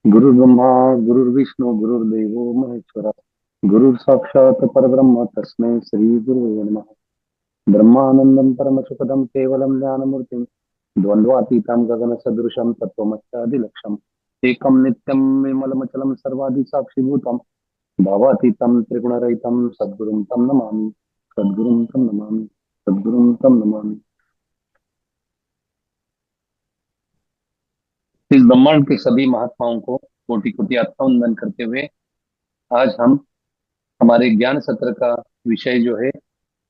गुरुर्ब्रह्मा गुरुर्विष्णु गुरुर्देवो महेश्वरा गुरुः साक्षात् परब्रह्म तस्मै श्री गुरुवे नमः। ब्रह्मानन्दं परमसुखदं केवलं ज्ञानमूर्तिं द्वन्द्वातीतं गगनसदृशं तत्त्वमस्यादिलक्ष्यम् एकं नित्यं विमलमचलं सर्वादिसाक्षिभूतं भावातीतं त्रिगुणरहितं सद्गुरुं तं नमामि। सद्गुरुं तं नमामि। सद्गुरुं तं नमामि। इस ब्रह्मांड के सभी महात्माओं को कोटि कोटि वंदन करते हुए आज हम हमारे ज्ञान सत्र का विषय जो है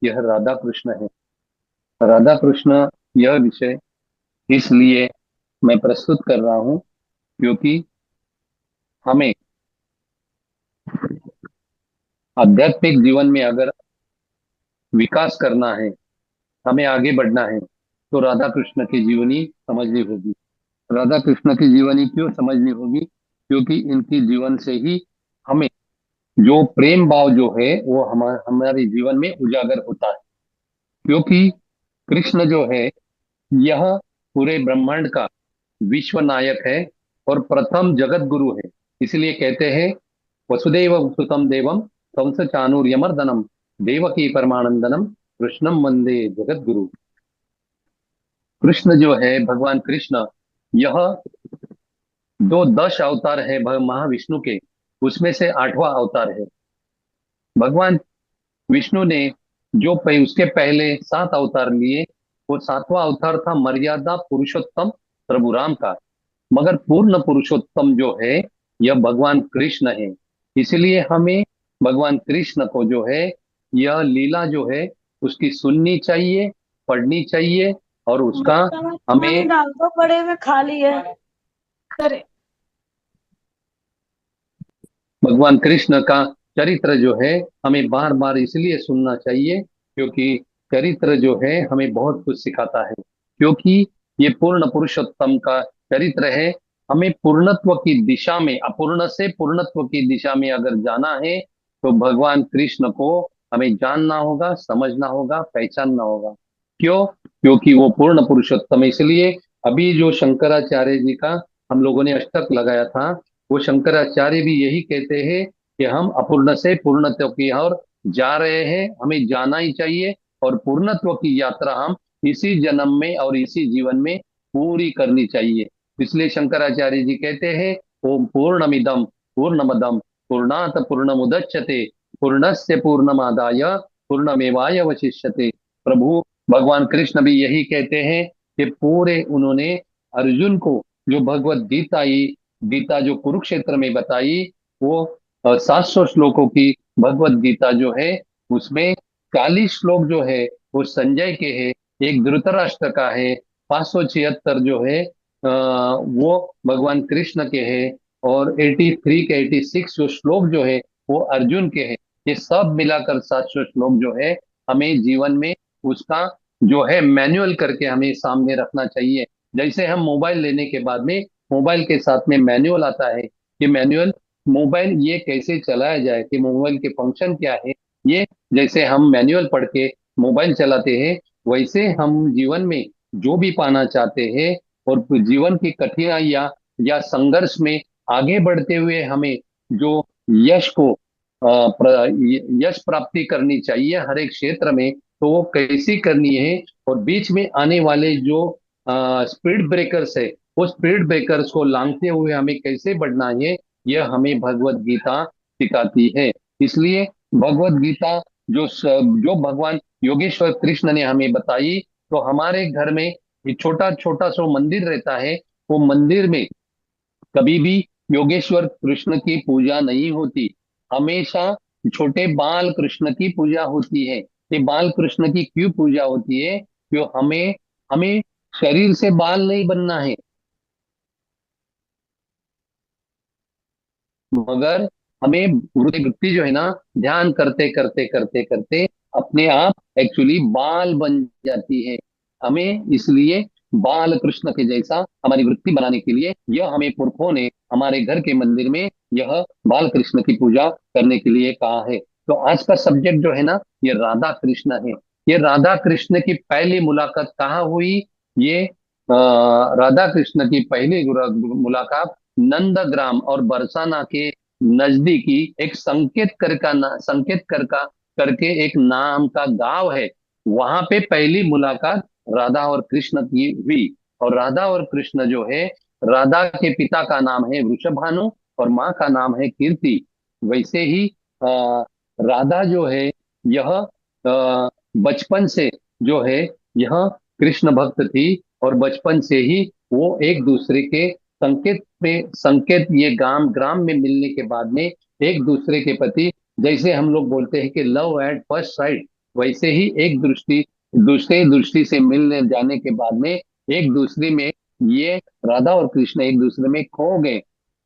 यह राधा कृष्ण है। राधा कृष्ण यह विषय इसलिए मैं प्रस्तुत कर रहा हूं क्योंकि हमें आध्यात्मिक जीवन में अगर विकास करना है, हमें आगे बढ़ना है, तो राधा कृष्ण की जीवनी समझनी होगी। राधा कृष्ण की जीवनी क्यों समझनी होगी? क्योंकि इनकी जीवन से ही हमें जो प्रेम भाव जो है वो हमारे जीवन में उजागर होता है। क्योंकि कृष्ण जो है यह पूरे ब्रह्मांड का विश्व नायक है और प्रथम जगत गुरु है। इसलिए कहते हैं वसुदेव सुतम देवम कंस चाणूर्यमर्दनम देवकी परमानंदनम कृष्णम वंदे जगत गुरु। कृष्ण जो है भगवान कृष्ण यह दो दश अवतार है महाविष्णु के, उसमें से आठवां अवतार है। भगवान विष्णु ने उसके पहले सात अवतार लिए, वो सातवां अवतार था मर्यादा पुरुषोत्तम प्रभु राम का। मगर पूर्ण पुरुषोत्तम जो है यह भगवान कृष्ण है। इसलिए हमें भगवान कृष्ण को जो है यह लीला जो है उसकी सुननी चाहिए, पढ़नी चाहिए और उसका बर्तन में पानी हमें डाल दो, बड़े में खाली है। अरे भगवान कृष्ण का चरित्र जो है हमें बार बार इसलिए सुनना चाहिए क्योंकि चरित्र जो है हमें बहुत कुछ सिखाता है। क्योंकि ये पूर्ण पुरुषोत्तम का चरित्र है। हमें पूर्णत्व की दिशा में, अपूर्ण से पूर्णत्व की दिशा में अगर जाना है तो भगवान कृष्ण को हमें जानना होगा, समझना होगा, पहचानना होगा। क्यों? क्योंकि वो पूर्ण पुरुषोत्तम है। इसलिए अभी जो शंकराचार्य जी का हम लोगों ने अष्टक लगाया था, वो शंकराचार्य भी यही कहते हैं कि हम अपूर्ण से पूर्णत्व की ओर जा रहे हैं, हमें जाना ही चाहिए और पूर्णत्व की यात्रा हम इसी जन्म में और इसी जीवन में पूरी करनी चाहिए। इसलिए शंकराचार्य जी कहते हैं ओम पूर्णमिदम पूर्णमदम पूर्णात पूर्णमुदच्यते पूर्णस्य पूर्णमादाय पूर्णमेवाय वशिष्यते। प्रभु भगवान कृष्ण भी यही कहते हैं कि पूरे उन्होंने अर्जुन को जो भगवत गीता जो कुरुक्षेत्र में बताई, वो 700 श्लोकों की भगवत गीता जो है उसमें 40 श्लोक जो है वो संजय के है, एक धृतराष्ट्र का है, 576 जो है वो भगवान कृष्ण के है और 83 के 86 जो श्लोक जो है वो अर्जुन के है। ये सब मिलाकर 700 श्लोक जो है हमें जीवन में उसका जो है मैनुअल करके हमें सामने रखना चाहिए। जैसे हम मोबाइल लेने के बाद में मोबाइल के साथ में मैनुअल आता है कि मैनुअल मोबाइल ये कैसे चलाया जाए, कि मोबाइल के फंक्शन क्या है, ये जैसे हम मैनुअल पढ़ के मोबाइल चलाते हैं वैसे हम जीवन में जो भी पाना चाहते हैं और जीवन की कठिनाई या संघर्ष में आगे बढ़ते हुए हमें जो यश को यश प्राप्ति करनी चाहिए हर एक क्षेत्र में, तो वो कैसी करनी है और बीच में आने वाले जो स्पीड ब्रेकर्स है वो स्पीड ब्रेकर्स को लांघते हुए हमें कैसे बढ़ना है, यह हमें भगवत गीता सिखाती है। इसलिए भगवत गीता जो भगवान योगेश्वर कृष्ण ने हमें बताई, तो हमारे घर में एक छोटा छोटा सो मंदिर रहता है, वो मंदिर में कभी भी योगेश्वर कृष्ण की पूजा नहीं होती। हमेशा छोटे बाल कृष्ण की पूजा होती है। ये बाल कृष्ण की क्यों पूजा होती है? क्यों हमें हमें शरीर से बाल नहीं बनना है, मगर हमें वृत्ति वृत्ति जो है ना, ध्यान करते करते करते करते अपने आप एक्चुअली बाल बन जाती है। हमें इसलिए बाल कृष्ण के जैसा हमारी वृत्ति बनाने के लिए यह हमें पुरखों ने हमारे घर के मंदिर में यह बाल कृष्ण की पूजा करने के लिए कहा है। तो आज का सब्जेक्ट जो है ना ये राधा कृष्ण है। ये राधा कृष्ण की पहली मुलाकात कहाँ हुई? ये राधा कृष्ण की पहली मुलाकात नंदग्राम और बरसाना के नजदीकी एक संकेत कर का करके एक नाम का गांव है। वहां पे पहली मुलाकात राधा और कृष्ण की हुई। और राधा और कृष्ण जो है, राधा के पिता का नाम है वृषभानु और माँ का नाम है कीर्ति। वैसे ही राधा जो है, यह बचपन से जो है, यह कृष्ण भक्त थी। और बचपन से ही वो एक दूसरे के संकेत ये ग्राम ग्राम में मिलने के बाद में एक दूसरे के प्रति, जैसे हम लोग बोलते हैं कि लव एट फर्स्ट साइट, वैसे ही एक दूसरे दृष्टि से मिलने जाने के बाद में एक दूसरे में ये राधा और कृष्ण एक दूसरे में खो गए।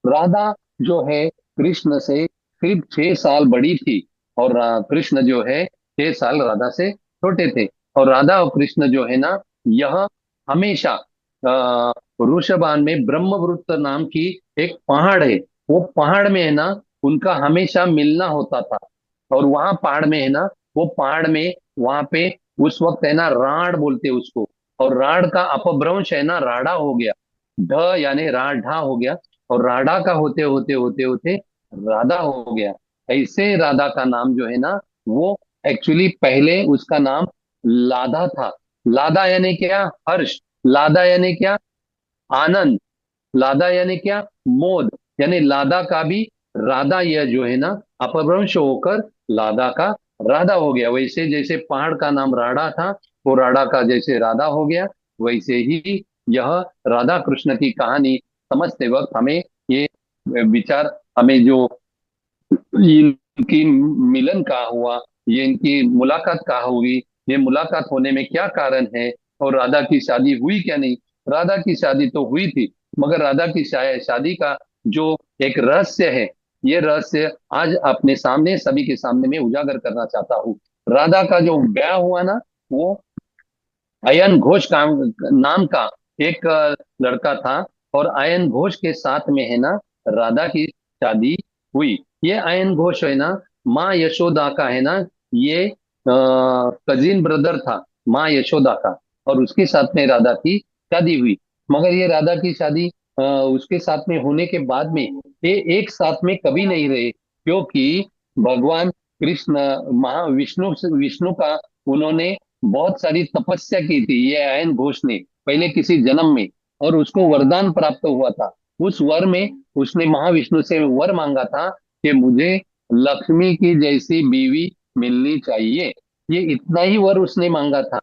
राधा जो है कृष्ण से सिर्फ 6 साल बड़ी थी, और कृष्ण जो है 6 साल राधा से छोटे थे। और राधा और कृष्ण जो है ना, यह हमेशा वृषभान में ब्रह्मवृत्त नाम की एक पहाड़ है, वो पहाड़ में है ना, उनका हमेशा मिलना होता था। और वहां पहाड़ में है ना, वो पहाड़ में वहां पे उस वक्त है ना राढ़ बोलते हैं उसको। और राढ़ का अपभ्रंश है ना राढ़ा हो गया, ढ यानी राढ़ा हो गया। और राढ़ा का होते होते होते होते राधा हो गया। ऐसे राधा का नाम जो है ना, वो एक्चुअली पहले उसका नाम लाधा था। लाधा यानी क्या? हर्ष। लाधा यानी क्या? आनंद। लादा यानी क्या? मोद। यानी लादा का भी राधा, यह जो है ना अपभ्रंश होकर लादा का राधा हो गया। वैसे जैसे पहाड़ का नाम राढ़ा था, वो राढ़ा का जैसे राधा हो गया, वैसे ही यह राधा कृष्ण की कहानी समझते वक्त हमें ये विचार, हमें जो इनकी मिलन कहाँ हुआ, ये इनकी मुलाकात कहाँ हुई, ये मुलाकात होने में क्या कारण है, और राधा की शादी हुई क्या नहीं। राधा की शादी तो हुई थी, मगर राधा की शादी का जो एक रहस्य है, ये रहस्य आज अपने सामने सभी के सामने में उजागर करना चाहता हूँ। राधा का जो ब्याह हुआ ना, वो अयन घोष का नाम का एक लड़का था। और अयन घोष के साथ में है ना राधा की शादी हुई। ये अयन घोष है ना माँ यशोदा का है ना, ये कजिन ब्रदर था माँ यशोदा का। और उसके साथ में राधा की शादी हुई। मगर ये राधा की शादी उसके साथ में होने के बाद में ये एक साथ में कभी नहीं रहे, क्योंकि भगवान कृष्ण महाविष्णु विष्णु का उन्होंने बहुत सारी तपस्या की थी ये अयन घोष ने पहले किसी जन्म में। और उसको वरदान प्राप्त हुआ था। उस वर में उसने महाविष्णु से वर मांगा था कि मुझे लक्ष्मी की जैसी बीवी मिलनी चाहिए। ये इतना ही वर उसने मांगा था,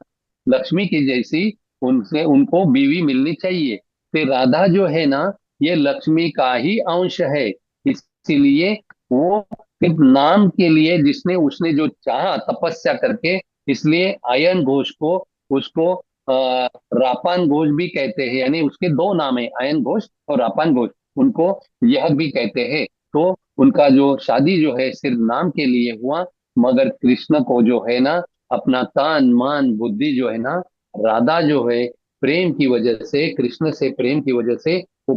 लक्ष्मी की जैसी उनसे उनको बीवी मिलनी चाहिए। तो राधा जो है ना, ये लक्ष्मी का ही अंश है। इसीलिए वो सिर्फ नाम के लिए जिसने उसने जो चाहा तपस्या करके, इसलिए आयन घोष को उसको रापान घोष भी कहते हैं। यानी उसके दो नाम है, आयन घोष और रापान घोष, उनको यह भी कहते हैं। तो उनका जो शादी जो है सिर्फ नाम के लिए हुआ, मगर कृष्ण को जो है ना अपना तन मन बुद्धि जो है ना, राधा जो है प्रेम की वजह से, कृष्ण से प्रेम की वजह से वो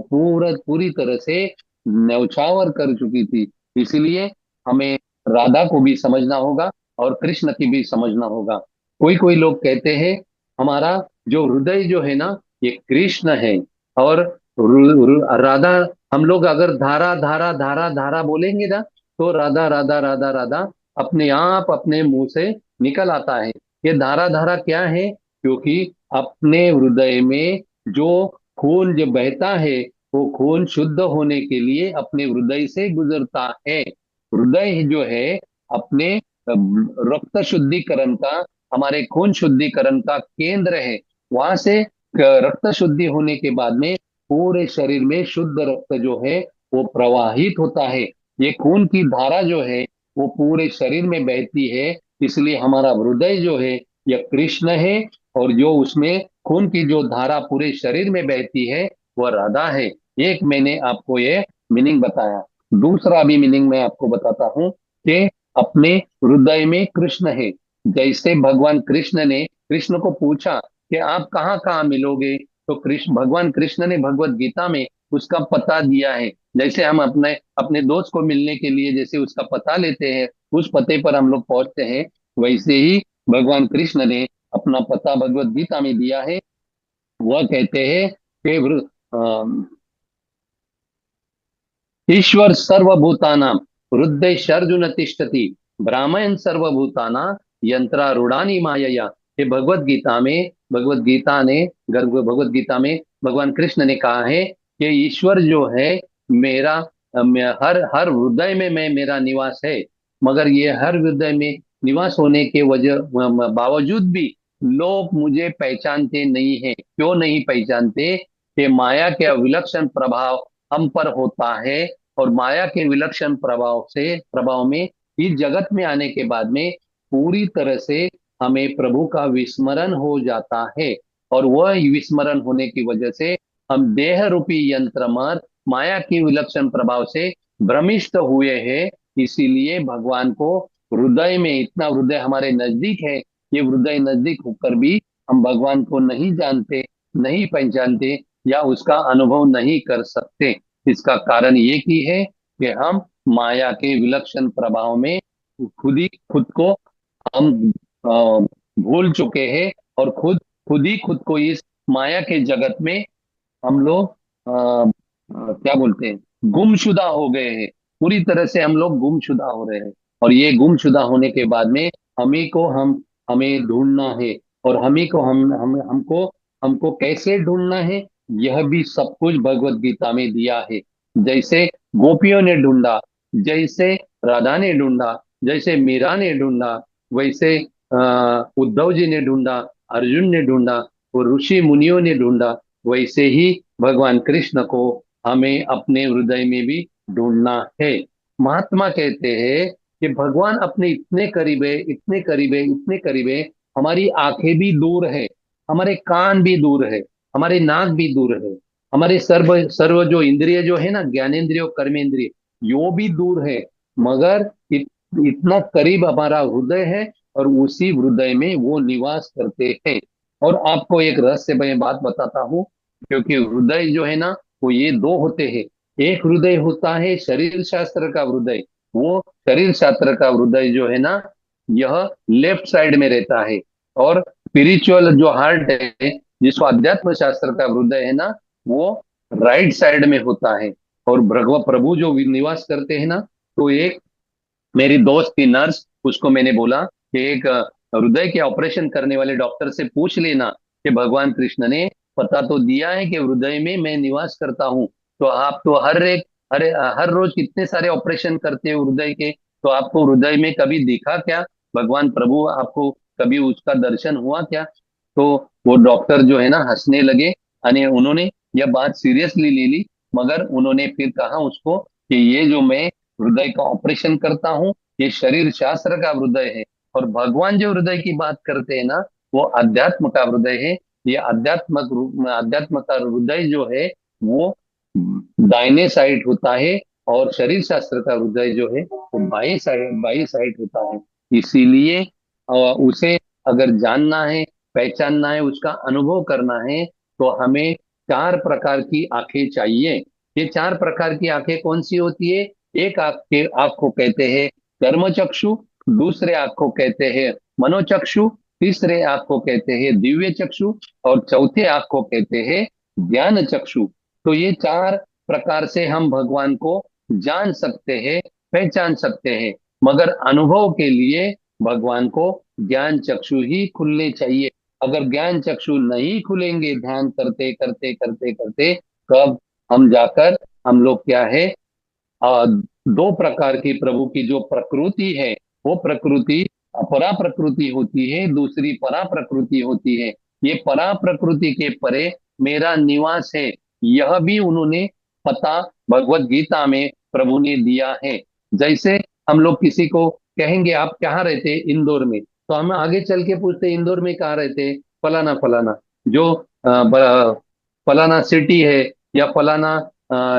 पूरी तरह से न्यौछावर कर चुकी थी। इसीलिए हमें राधा को भी समझना होगा और कृष्ण की भी समझना होगा। कोई कोई लोग कहते हैं हमारा जो हृदय जो है ना, ये कृष्ण है। और राधा, हम लोग अगर धारा धारा धारा धारा बोलेंगे ना, तो राधा राधा राधा राधा अपने आप अपने मुंह से निकल आता है। ये धारा धारा क्या है? क्योंकि अपने हृदय में जो खून जो बहता है, वो खून शुद्ध होने के लिए अपने हृदय से गुजरता है। हृदय जो है अपने रक्त शुद्धिकरण का, हमारे खून शुद्धिकरण का केंद्र है। वहां से रक्त शुद्धि होने के बाद में पूरे शरीर में शुद्ध रक्त जो है वो प्रवाहित होता है। ये खून की धारा जो है वो पूरे शरीर में बहती है। इसलिए हमारा हृदय जो है यह कृष्ण है। और जो उसमें खून की जो धारा पूरे शरीर में बहती है वह राधा है। एक मैंने आपको ये मीनिंग बताया। दूसरा भी मीनिंग मैं आपको बताता हूँ कि अपने हृदय में कृष्ण है। जैसे भगवान कृष्ण ने कृष्ण को पूछा कि आप कहाँ कहाँ मिलोगे, तो कृष्ण भगवान कृष्ण ने भगवत गीता में उसका पता दिया है। जैसे हम अपने अपने दोस्त को मिलने के लिए जैसे उसका पता लेते हैं, उस पते पर हम लोग पहुंचते हैं, वैसे ही भगवान कृष्ण ने अपना पता भगवत गीता में दिया है। वह कहते हैं कि ईश्वर सर्वभूतानां हृदय अर्जुन तिष्ठति ब्राह्मण सर्वभूताना यंत्रारूढ़ानि मायया। ये भगवत गीता में भगवान कृष्ण ने कहा है कि ईश्वर जो है मेरा हर हर हृदय में मैं मेरा निवास है। मगर ये हर हृदय में निवास होने के बावजूद भी लोग मुझे पहचानते नहीं है। क्यों नहीं पहचानते? कि माया के विलक्षण प्रभाव हम पर होता है, और माया के विलक्षण प्रभाव में इस जगत में आने के बाद में पूरी तरह से हमें प्रभु का विस्मरण हो जाता है। और वह विस्मरण होने की वजह से हम देह रूपी यंत्र माया की विलक्षण प्रभाव से भ्रमिष्ट हुए हैं। इसीलिए भगवान को हृदय में, इतना हृदय हमारे नजदीक है, ये हृदय नजदीक होकर भी हम भगवान को नहीं जानते, नहीं पहचानते, या उसका अनुभव नहीं कर सकते। इसका कारण ये की है कि हम माया के विलक्षण प्रभाव में खुद को हम भूल चुके हैं, और खुद ही खुद को इस माया के जगत में हम लोग क्या बोलते हैं, गुमशुदा हो गए हैं। पूरी तरह से हम लोग गुमशुदा हो रहे हैं। और ये गुमशुदा होने के बाद में हमें ढूंढना है। और हमें को हम हमको हमको कैसे ढूंढना है, यह भी सब कुछ भगवत गीता में दिया है। जैसे गोपियों ने ढूंढा, जैसे राधा ने ढूंढा, जैसे मीरा ने ढूंढा, वैसे उद्धव जी ने ढूंढा, अर्जुन ने ढूंढा, और ऋषि मुनियों ने ढूंढा, वैसे ही भगवान कृष्ण को हमें अपने हृदय में भी ढूंढना है। महात्मा कहते हैं कि भगवान अपने इतने करीब है, इतने करीब है, इतने करीब है, हमारी आंखें भी दूर है, हमारे कान भी दूर है, हमारे नाक भी दूर है, हमारे सर्व सर्व जो इंद्रिय जो है ना, ज्ञानेन्द्रिय और कर्मेंद्रिय, यो भी दूर है। मगर इतना करीब हमारा हृदय है, और उसी हृदय में वो निवास करते हैं। और आपको एक रहस्यमय बात बताता हूँ, क्योंकि हृदय जो है ना, वो ये दो होते हैं। एक हृदय होता है शरीर शास्त्र का हृदय। वो शरीर शास्त्र का हृदय जो है ना, यह लेफ्ट साइड में रहता है। और स्पिरिचुअल जो हार्ट है, जिसको अध्यात्म शास्त्र का हृदय है ना, वो राइट साइड में होता है। और भगवत प्रभु जो निवास करते हैं ना, तो एक मेरी दोस्त थी नर्स, उसको मैंने बोला कि एक हृदय के ऑपरेशन करने वाले डॉक्टर से पूछ लेना कि भगवान कृष्ण ने पता तो दिया है कि हृदय में मैं निवास करता हूँ, तो आप तो हर हर रोज कितने सारे ऑपरेशन करते हो हृदय के, तो आपको हृदय में कभी दिखा क्या भगवान प्रभु? आपको कभी उसका दर्शन हुआ क्या? तो वो डॉक्टर जो है ना हंसने लगे, यानी उन्होंने यह बात सीरियसली ले ली। मगर उन्होंने फिर कहा उसको कि ये जो मैं हृदय का ऑपरेशन करता हूँ, ये शरीर शास्त्र का हृदय है, और भगवान जो हृदय की बात करते हैं ना, वो अध्यात्म का हृदय है। ये अध्यात्म का हृदय जो है, वो दाहिने साइड होता है, और शरीर शास्त्र का हृदय जो है वो बाई साइड होता है। इसीलिए उसे अगर जानना है, पहचानना है, उसका अनुभव करना है, तो हमें चार प्रकार की आंखें चाहिए। ये चार प्रकार की आंखें कौन सी होती है? एक आंख को कहते हैं कर्म चक्षु, दूसरे आंख को कहते हैं मनोचक्षु, तीसरे आंख को कहते हैं दिव्य चक्षु, और चौथे आंख को कहते हैं ज्ञान चक्षु। तो ये चार प्रकार से हम भगवान को जान सकते हैं, पहचान सकते हैं। मगर अनुभव के लिए भगवान को ज्ञान चक्षु ही खुलने चाहिए। अगर ज्ञान चक्षु नहीं खुलेंगे ध्यान करते करते करते करते, कब हम जाकर हम लोग क्या है, दो प्रकार की प्रभु की जो प्रकृति है, वो प्रकृति अपरा प्रकृति होती है, दूसरी परा प्रकृति होती है। ये परा प्रकृति के परे मेरा निवास है, यह भी उन्होंने पता भगवत गीता में प्रभु ने दिया है। जैसे हम लोग किसी को कहेंगे आप कहाँ रहते? इंदौर में। तो हम आगे चल के पूछते इंदौर में कहाँ रहते? फलाना फलाना, जो फलाना सिटी है, या फलाना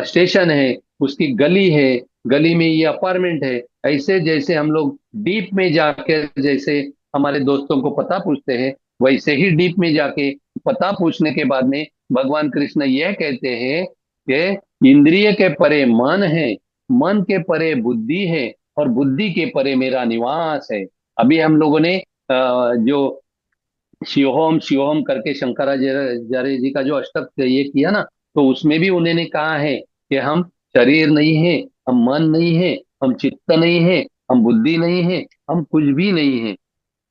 स्टेशन है, उसकी गली है, गली में ये अपार्टमेंट है। ऐसे जैसे हम लोग डीप में जाके जैसे हमारे दोस्तों को पता पूछते हैं, वैसे ही डीप में जाके पता पूछने के बाद में भगवान कृष्ण यह कहते हैं कि इंद्रिय के परे मन है, मन के परे बुद्धि है, और बुद्धि के परे मेरा निवास है। अभी हम लोगों ने जो शिवोम शिवोम करके शंकराचार्य जी का जो अष्टक ये किया ना, तो उसमें भी उन्होंने कहा है कि हम शरीर नहीं है, हम मन नहीं है, हम चित्त नहीं है, हम बुद्धि नहीं है, हम कुछ भी नहीं है।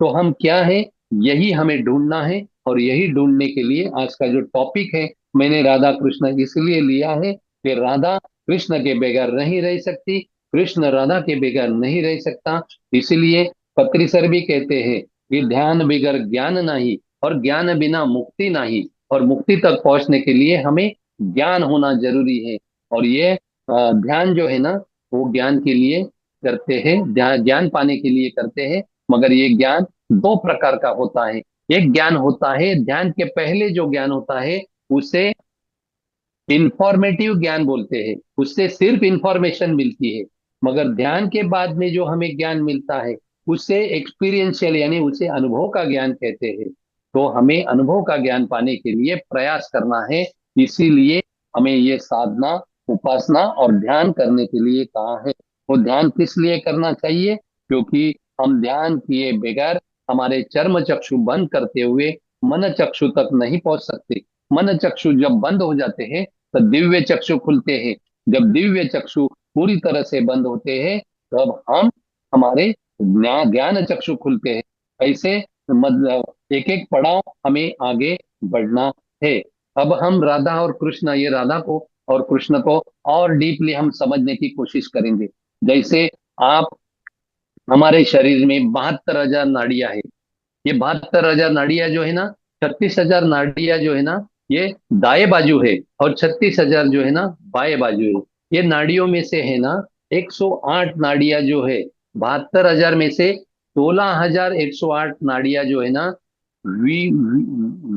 तो हम क्या है, यही हमें ढूंढना है। और यही ढूंढने के लिए आज का जो टॉपिक है, मैंने राधा कृष्ण इसलिए लिया है कि राधा कृष्ण के बगैर नहीं रह सकती, कृष्ण राधा के बगैर नहीं रह सकता। इसलिए पत्री सर भी कहते हैं कि ध्यान बिगर ज्ञान नहीं, और ज्ञान बिना मुक्ति नहीं, और मुक्ति तक पहुंचने के लिए हमें ज्ञान होना जरूरी है। और ये ध्यान जो है ना, वो ज्ञान के लिए करते हैं, ध्यान ज्ञान पाने के लिए करते हैं। मगर ये ज्ञान दो प्रकार का होता है। एक ज्ञान होता है, ध्यान के पहले जो ज्ञान होता है उसे इंफॉर्मेटिव ज्ञान बोलते हैं, उससे सिर्फ इंफॉर्मेशन मिलती है। मगर ध्यान के बाद में जो हमें ज्ञान मिलता है उससे एक्सपीरियंशियल, यानी उसे अनुभव का ज्ञान कहते हैं। तो हमें अनुभव का ज्ञान पाने के लिए प्रयास करना है। इसीलिए हमें ये साधना, उपासना और ध्यान करने के लिए कहा है। वो ध्यान किस लिए करना चाहिए? क्योंकि हम ध्यान किए बगैर हमारे चर्म चक्षु बंद करते हुए मन चक्षु तक नहीं पहुंच सकते। मन चक्षु जब बंद हो जाते हैं तो दिव्य चक्षु खुलते हैं। जब दिव्य चक्षु पूरी तरह से बंद होते हैं तब हम हमारे ज्ञान चक्षु खुलते हैं। ऐसे मतलब एक एक पड़ाव हमें आगे बढ़ना है। अब हम राधा और कृष्ण, ये राधा को और कृष्ण को और डीपली हम समझने की कोशिश करेंगे। जैसे आप, हमारे शरीर में 72,000 नाड़ियां है। ये 72,000 नाड़ियां जो है ना, 36,000 नाड़ियां जो है ना, ये दाएं बाजू है, और 36,000 जो है ना बाएं बाजू है। ये नाड़ियों में से है ना 108 नाड़ियां जो है, 72,000 में से 16,108 नाड़ियां जो है ना वी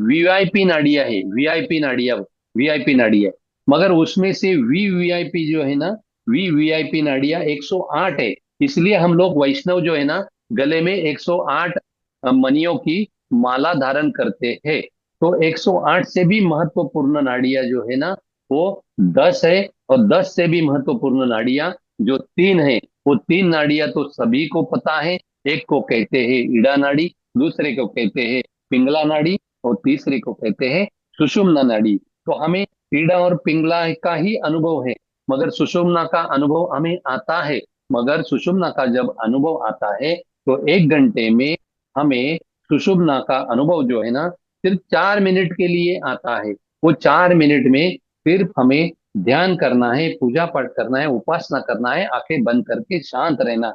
वीआईपी नाड़ियां है, वीआईपी नाड़ियां, वीआईपी नाड़ियां। मगर उसमें से वीवीआईपी जो है ना, वीवीआईपी नाड़ियां 108 है। इसलिए हम लोग वैष्णव जो है ना, गले में 108 मणियों की माला धारण करते हैं। तो 108 से भी महत्वपूर्ण नाड़ियां जो है ना, वो 10 है। और 10 से भी महत्वपूर्ण नाड़ियां जो 3 है, वो 3 नाड़ियां तो सभी को पता है। एक को कहते हैं ईड़ा नाड़ी, दूसरे को कहते हैं पिंगला नाड़ी, और तीसरे को कहते हैं सुषुम्ना नाड़ी। तो हमें ईड़ा और पिंगला का ही अनुभव है, मगर सुषुम्ना का अनुभव हमें आता है। मगर सुषुम्ना का जब अनुभव आता है तो 1 घंटे में हमें सुषुम्ना का अनुभव जो है ना सिर्फ 4 मिनट के लिए आता है। वो 4 मिनट में सिर्फ हमें ध्यान करना है, पूजा पाठ करना है, उपासना करना है, आंखें बंद करके शांत रहना।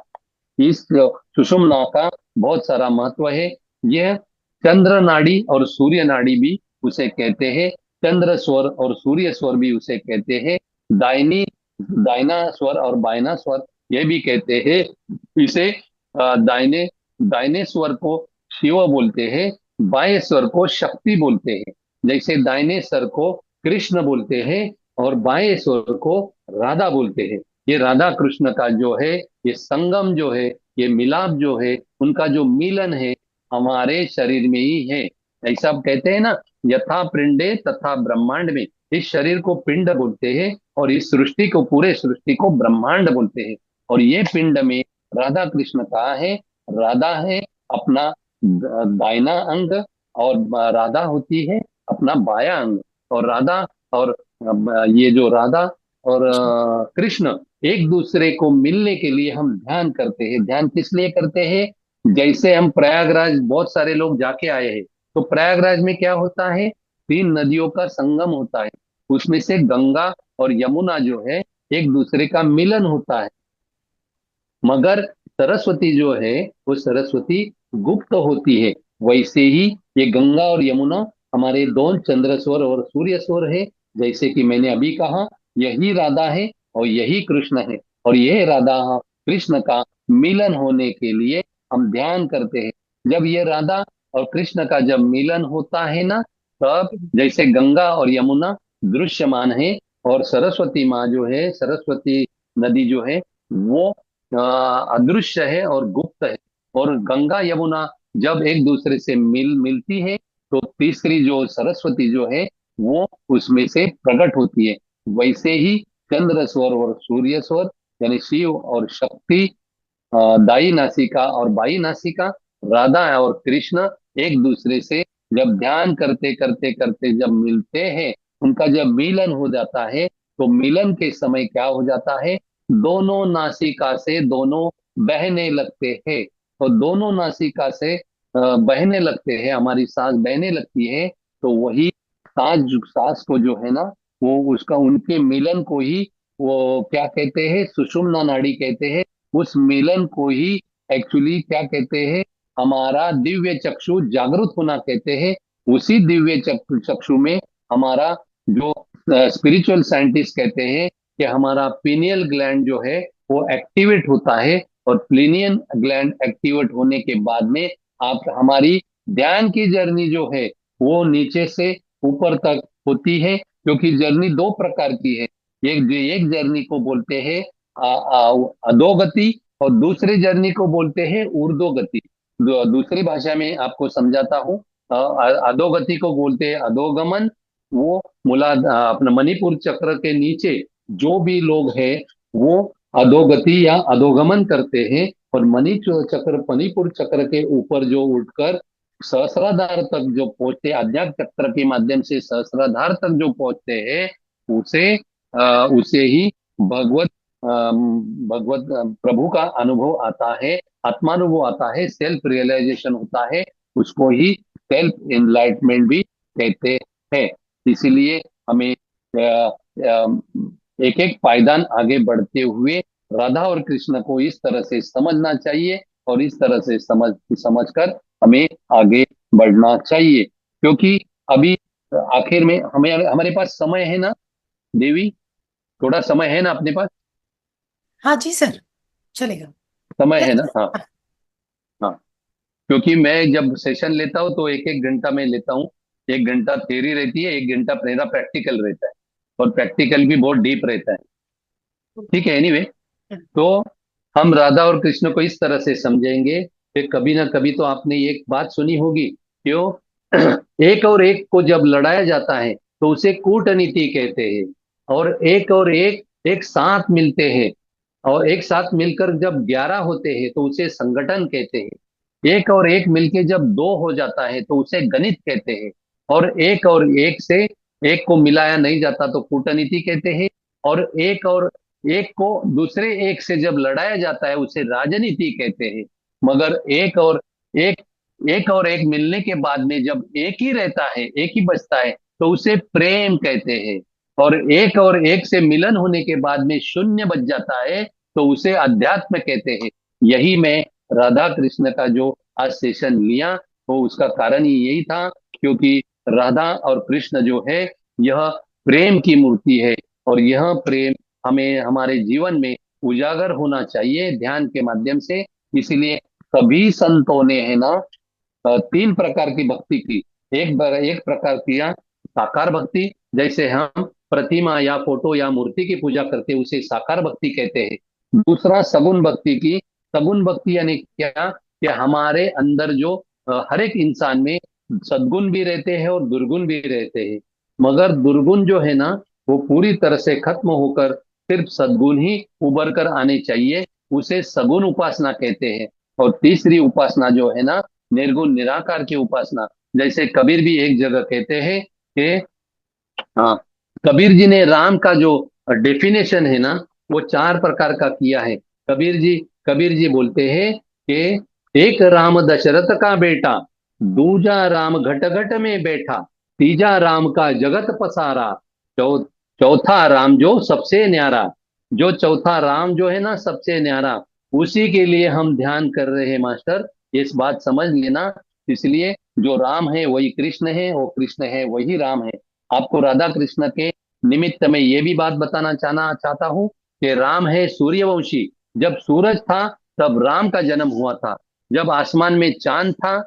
इस सुषुम्ना का बहुत सारा महत्व है। यह चंद्र नाड़ी और सूर्य नाड़ी भी उसे कहते हैं। चंद्र स्वर और सूर्य स्वर भी उसे कहते हैं। दाहिनी दाहिना स्वर और बायना स्वर ये भी कहते हैं। इसे दाहिने दाहिने स्वर को शिव बोलते हैं, बाएं स्वर को शक्ति बोलते हैं। जैसे दाहिने स्वर को कृष्ण बोलते हैं और बाएं स्वर को राधा बोलते हैं। ये राधा कृष्ण का जो है, ये संगम जो है, ये मिलाप जो है, उनका जो मिलन है हमारे शरीर में ही है। ऐसा आप कहते हैं ना, यथा पिंडे तथा ब्रह्मांड में। इस शरीर को पिंड बोलते हैं और इस सृष्टि को, पूरे सृष्टि को ब्रह्मांड बोलते हैं। और ये पिंड में राधा कृष्ण कहाँ है? राधा है अपना दाहिना अंग, और राधा होती है अपना बाया अंग। और राधा और ये जो राधा और कृष्ण एक दूसरे को मिलने के लिए हम ध्यान करते हैं। ध्यान किस लिए करते हैं? जैसे हम प्रयागराज बहुत सारे लोग जाके आए हैं, तो प्रयागराज में क्या होता है? 3 नदियों का संगम होता है। उसमें से गंगा और यमुना जो है, एक दूसरे का मिलन होता है। मगर सरस्वती जो है, वो सरस्वती गुप्त होती है। वैसे ही ये गंगा और यमुना हमारे दोनों चंद्रस्वर और सूर्यस्वर है। जैसे कि मैंने अभी कहा, यही राधा है और यही कृष्ण है। और यह राधा कृष्ण का मिलन होने के लिए हम ध्यान करते हैं। जब ये राधा और कृष्ण का जब मिलन होता है ना, तब जैसे गंगा और यमुना दृश्यमान है, और सरस्वती माँ जो है, सरस्वती नदी जो है, वो अदृश्य है और गुप्त है। और गंगा यमुना जब एक दूसरे से मिलती है तो तीसरी जो सरस्वती जो है, वो उसमें से प्रकट होती है। वैसे ही चंद्र स्वर और सूर्य स्वर, यानी शिव और शक्ति, दाई नासिका और बाई नासिका, राधा और कृष्ण एक दूसरे से जब ध्यान करते करते करते जब मिलते हैं, उनका जब मिलन हो जाता है, तो मिलन के समय क्या हो जाता है, दोनों नासिका से दोनों बहने लगते हैं। और दोनों नासिका से बहने लगते हैं, हमारी सांस बहने लगती है। तो वही सांस को जो है ना, वो उसका उनके मिलन को ही वो क्या कहते हैं, सुषुम्ना नाड़ी कहते हैं। उस मिलन को ही एक्चुअली क्या कहते हैं, हमारा दिव्य चक्षु जागृत होना कहते हैं। उसी दिव्य चक्षु में हमारा जो स्पिरिचुअल साइंटिस्ट कहते हैं कि हमारा पीनियल ग्लैंड जो है वो एक्टिवेट होता है। और प्लीनियन ग्लैंड एक्टिवेट होने के बाद में आप हमारी ध्यान की जर्नी जो है वो नीचे से ऊपर तक होती है। क्योंकि जर्नी दो प्रकार की है। एक एक जर्नी को बोलते हैं अधोगति, और दूसरे जर्नी को बोलते हैं ऊर्ध्वगति। दूसरी भाषा में आपको समझाता हूँ। अधोगति को बोलते हैं अधोगमन। वो अपना मणिपुर चक्र के नीचे जो भी लोग हैं वो अधोगति या अधोगमन करते हैं। और मणिपुर चक्र के ऊपर जो उठकर सहस्राधार तक जो पहुंचते, अज्ञात चक्र के माध्यम से सहस्राधार तक जो पहुंचते हैं, उसे उसे ही भगवत भगवत प्रभु का अनुभव आता है, आत्मानुभव आता है, सेल्फ रियलाइजेशन होता है। उसको ही सेल्फ एनलाइटमेंट भी कहते हैं। इसीलिए हमें एक एक पायदान आगे बढ़ते हुए राधा और कृष्ण को इस तरह से समझना चाहिए, और इस तरह से समझकर हमें आगे बढ़ना चाहिए। क्योंकि अभी आखिर में हमें हमारे पास समय है ना देवी, थोड़ा समय है ना अपने पास? हाँ जी सर, चलेगा। समय है यस ना? सर। हाँ। हाँ, क्योंकि मैं जब सेशन लेता हूँ तो एक एक घंटा मैं लेता हूँ। एक घंटा थ्योरी रहती है, एक घंटा मेरा प्रैक्टिकल रहता है। और प्रैक्टिकल भी बहुत डीप रहता है। ठीक है, एनीवे। तो हम राधा और कृष्ण को इस तरह से समझेंगे कि कभी ना कभी तो आपने एक बात सुनी होगी, क्यों? एक और एक को जब लड़ाया जाता है तो उसे कूटनीति कहते हैं। और एक एक साथ मिलते हैं, और एक साथ मिलकर जब 11 होते हैं तो उसे संगठन कहते हैं। एक और एक मिलके जब दो हो जाता है तो उसे गणित कहते हैं। और एक से एक को मिलाया नहीं जाता तो कूटनीति कहते हैं। और एक को दूसरे एक से जब लड़ाया जाता है उसे राजनीति कहते हैं। मगर एक एक और एक मिलने के बाद में जब एक ही रहता है, एक ही बचता है, तो उसे प्रेम कहते हैं। और एक से मिलन होने के बाद में शून्य बच जाता है तो उसे अध्यात्म कहते हैं। यही मैं राधा कृष्ण का जो आज सेशन लिया, वो उसका कारण ही यही था। क्योंकि राधा और कृष्ण जो है यह प्रेम की मूर्ति है। और यह प्रेम हमें हमारे जीवन में उजागर होना चाहिए ध्यान के माध्यम से। इसलिए सभी संतों ने है ना तीन प्रकार की भक्ति की। एक प्रकार किया साकार भक्ति, जैसे हम प्रतिमा या फोटो या मूर्ति की पूजा करते हैं उसे साकार भक्ति कहते हैं। दूसरा सगुण भक्ति की। सगुण भक्ति यानी क्या, कि हमारे अंदर जो हर एक इंसान में सद्गुण भी रहते हैं और दुर्गुण भी रहते हैं। मगर दुर्गुण जो है ना वो पूरी तरह से खत्म होकर सिर्फ सद्गुण ही उभर कर आने चाहिए, उसे सगुण उपासना कहते हैं। और तीसरी उपासना जो है ना, निर्गुण निराकार की उपासना। जैसे कबीर भी एक जगह कहते हैं कि हाँ, कबीर जी ने राम का जो डेफिनेशन है ना वो चार प्रकार का किया है। कबीर जी बोलते हैं कि एक राम दशरथ का बेटा, दूजा राम घट घट में बैठा, तीजा राम का जगत पसारा, चौ, चौथा राम जो सबसे न्यारा। जो चौथा राम जो है ना सबसे न्यारा, उसी के लिए हम ध्यान कर रहे हैं मास्टर, इस बात समझ लेना। इसलिए जो राम है वही कृष्ण है, वो कृष्ण है वही राम है। आपको राधा कृष्ण के निमित्त में ये भी बात बताना चाहता हूँ कि राम है सूर्यवंशी। जब सूरज था तब राम का जन्म हुआ था। जब आसमान में चांद था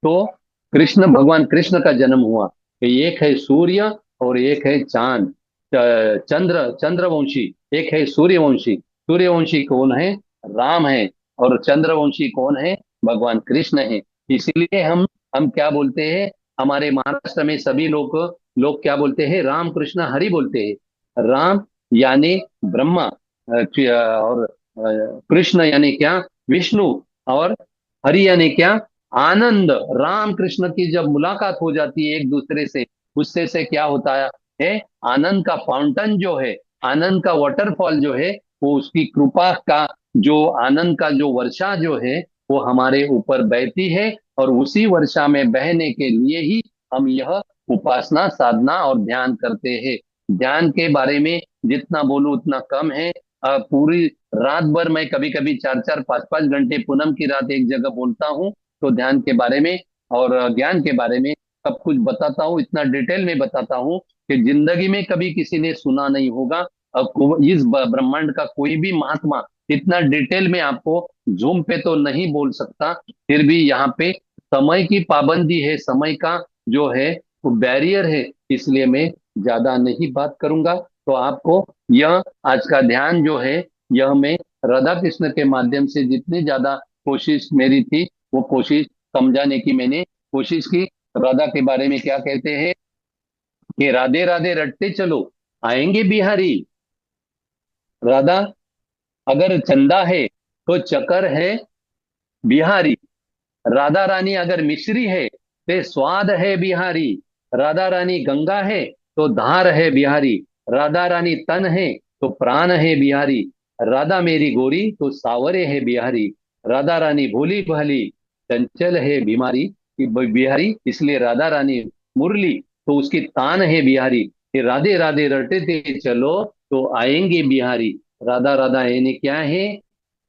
तो भगवान कृष्ण का जन्म हुआ। तो एक है सूर्य और एक है चांद, चंद्रवंशी। एक है सूर्यवंशी। सूर्यवंशी कौन है? राम है। और चंद्रवंशी कौन है? भगवान कृष्ण है। इसलिए हम क्या बोलते हैं, हमारे महाराष्ट्र में सभी लोग क्या बोलते हैं, राम कृष्ण हरि बोलते हैं। राम यानी ब्रह्मा, और कृष्ण यानी क्या, विष्णु। और हरि यानी क्या, आनंद। राम कृष्ण की जब मुलाकात हो जाती है एक दूसरे से, उससे क्या होता है, आनंद का फाउंटेन जो है आनंद का वाटरफॉल जो है, वो उसकी कृपा का जो आनंद का जो वर्षा जो है वो हमारे ऊपर बहती है। और उसी वर्षा में बहने के लिए ही हम यह उपासना, साधना और ध्यान करते हैं। ध्यान के बारे में जितना बोलूं उतना कम है। पूरी रात भर मैं कभी कभी 4 4 5 5 घंटे पूनम की रात एक जगह बोलता हूँ, तो ध्यान के बारे में और ज्ञान के बारे में सब कुछ बताता हूँ, इतना डिटेल में बताता हूँ कि जिंदगी में कभी किसी ने सुना नहीं होगा। इस ब्रह्मांड का कोई भी महात्मा इतना डिटेल में आपको जूम पे तो नहीं बोल सकता। फिर भी यहाँ पे समय की पाबंदी है, समय का जो है वो बैरियर है, इसलिए मैं ज्यादा नहीं बात करूंगा। तो आपको यह आज का ध्यान जो है, यह मैं राधा कृष्ण के माध्यम से जितनी ज्यादा कोशिश मेरी थी, वो कोशिश समझाने की मैंने कोशिश की। राधा के बारे में क्या कहते हैं कि राधे राधे रटते चलो आएंगे बिहारी। राधा अगर चंदा है तो चकर है बिहारी। राधा रानी अगर मिश्री है तो स्वाद है बिहारी। राधा रानी गंगा है तो धार है बिहारी। राधा रानी तन है तो प्राण है बिहारी। राधा मेरी गोरी तो सावरे है बिहारी। राधा रानी भोली भाली चंचल है बीमारी बिहारी। इसलिए राधा रानी मुरली तो उसकी तान है बिहारी। ये राधे राधे रटते चलो तो आएंगे बिहारी। राधा राधा यानी क्या है?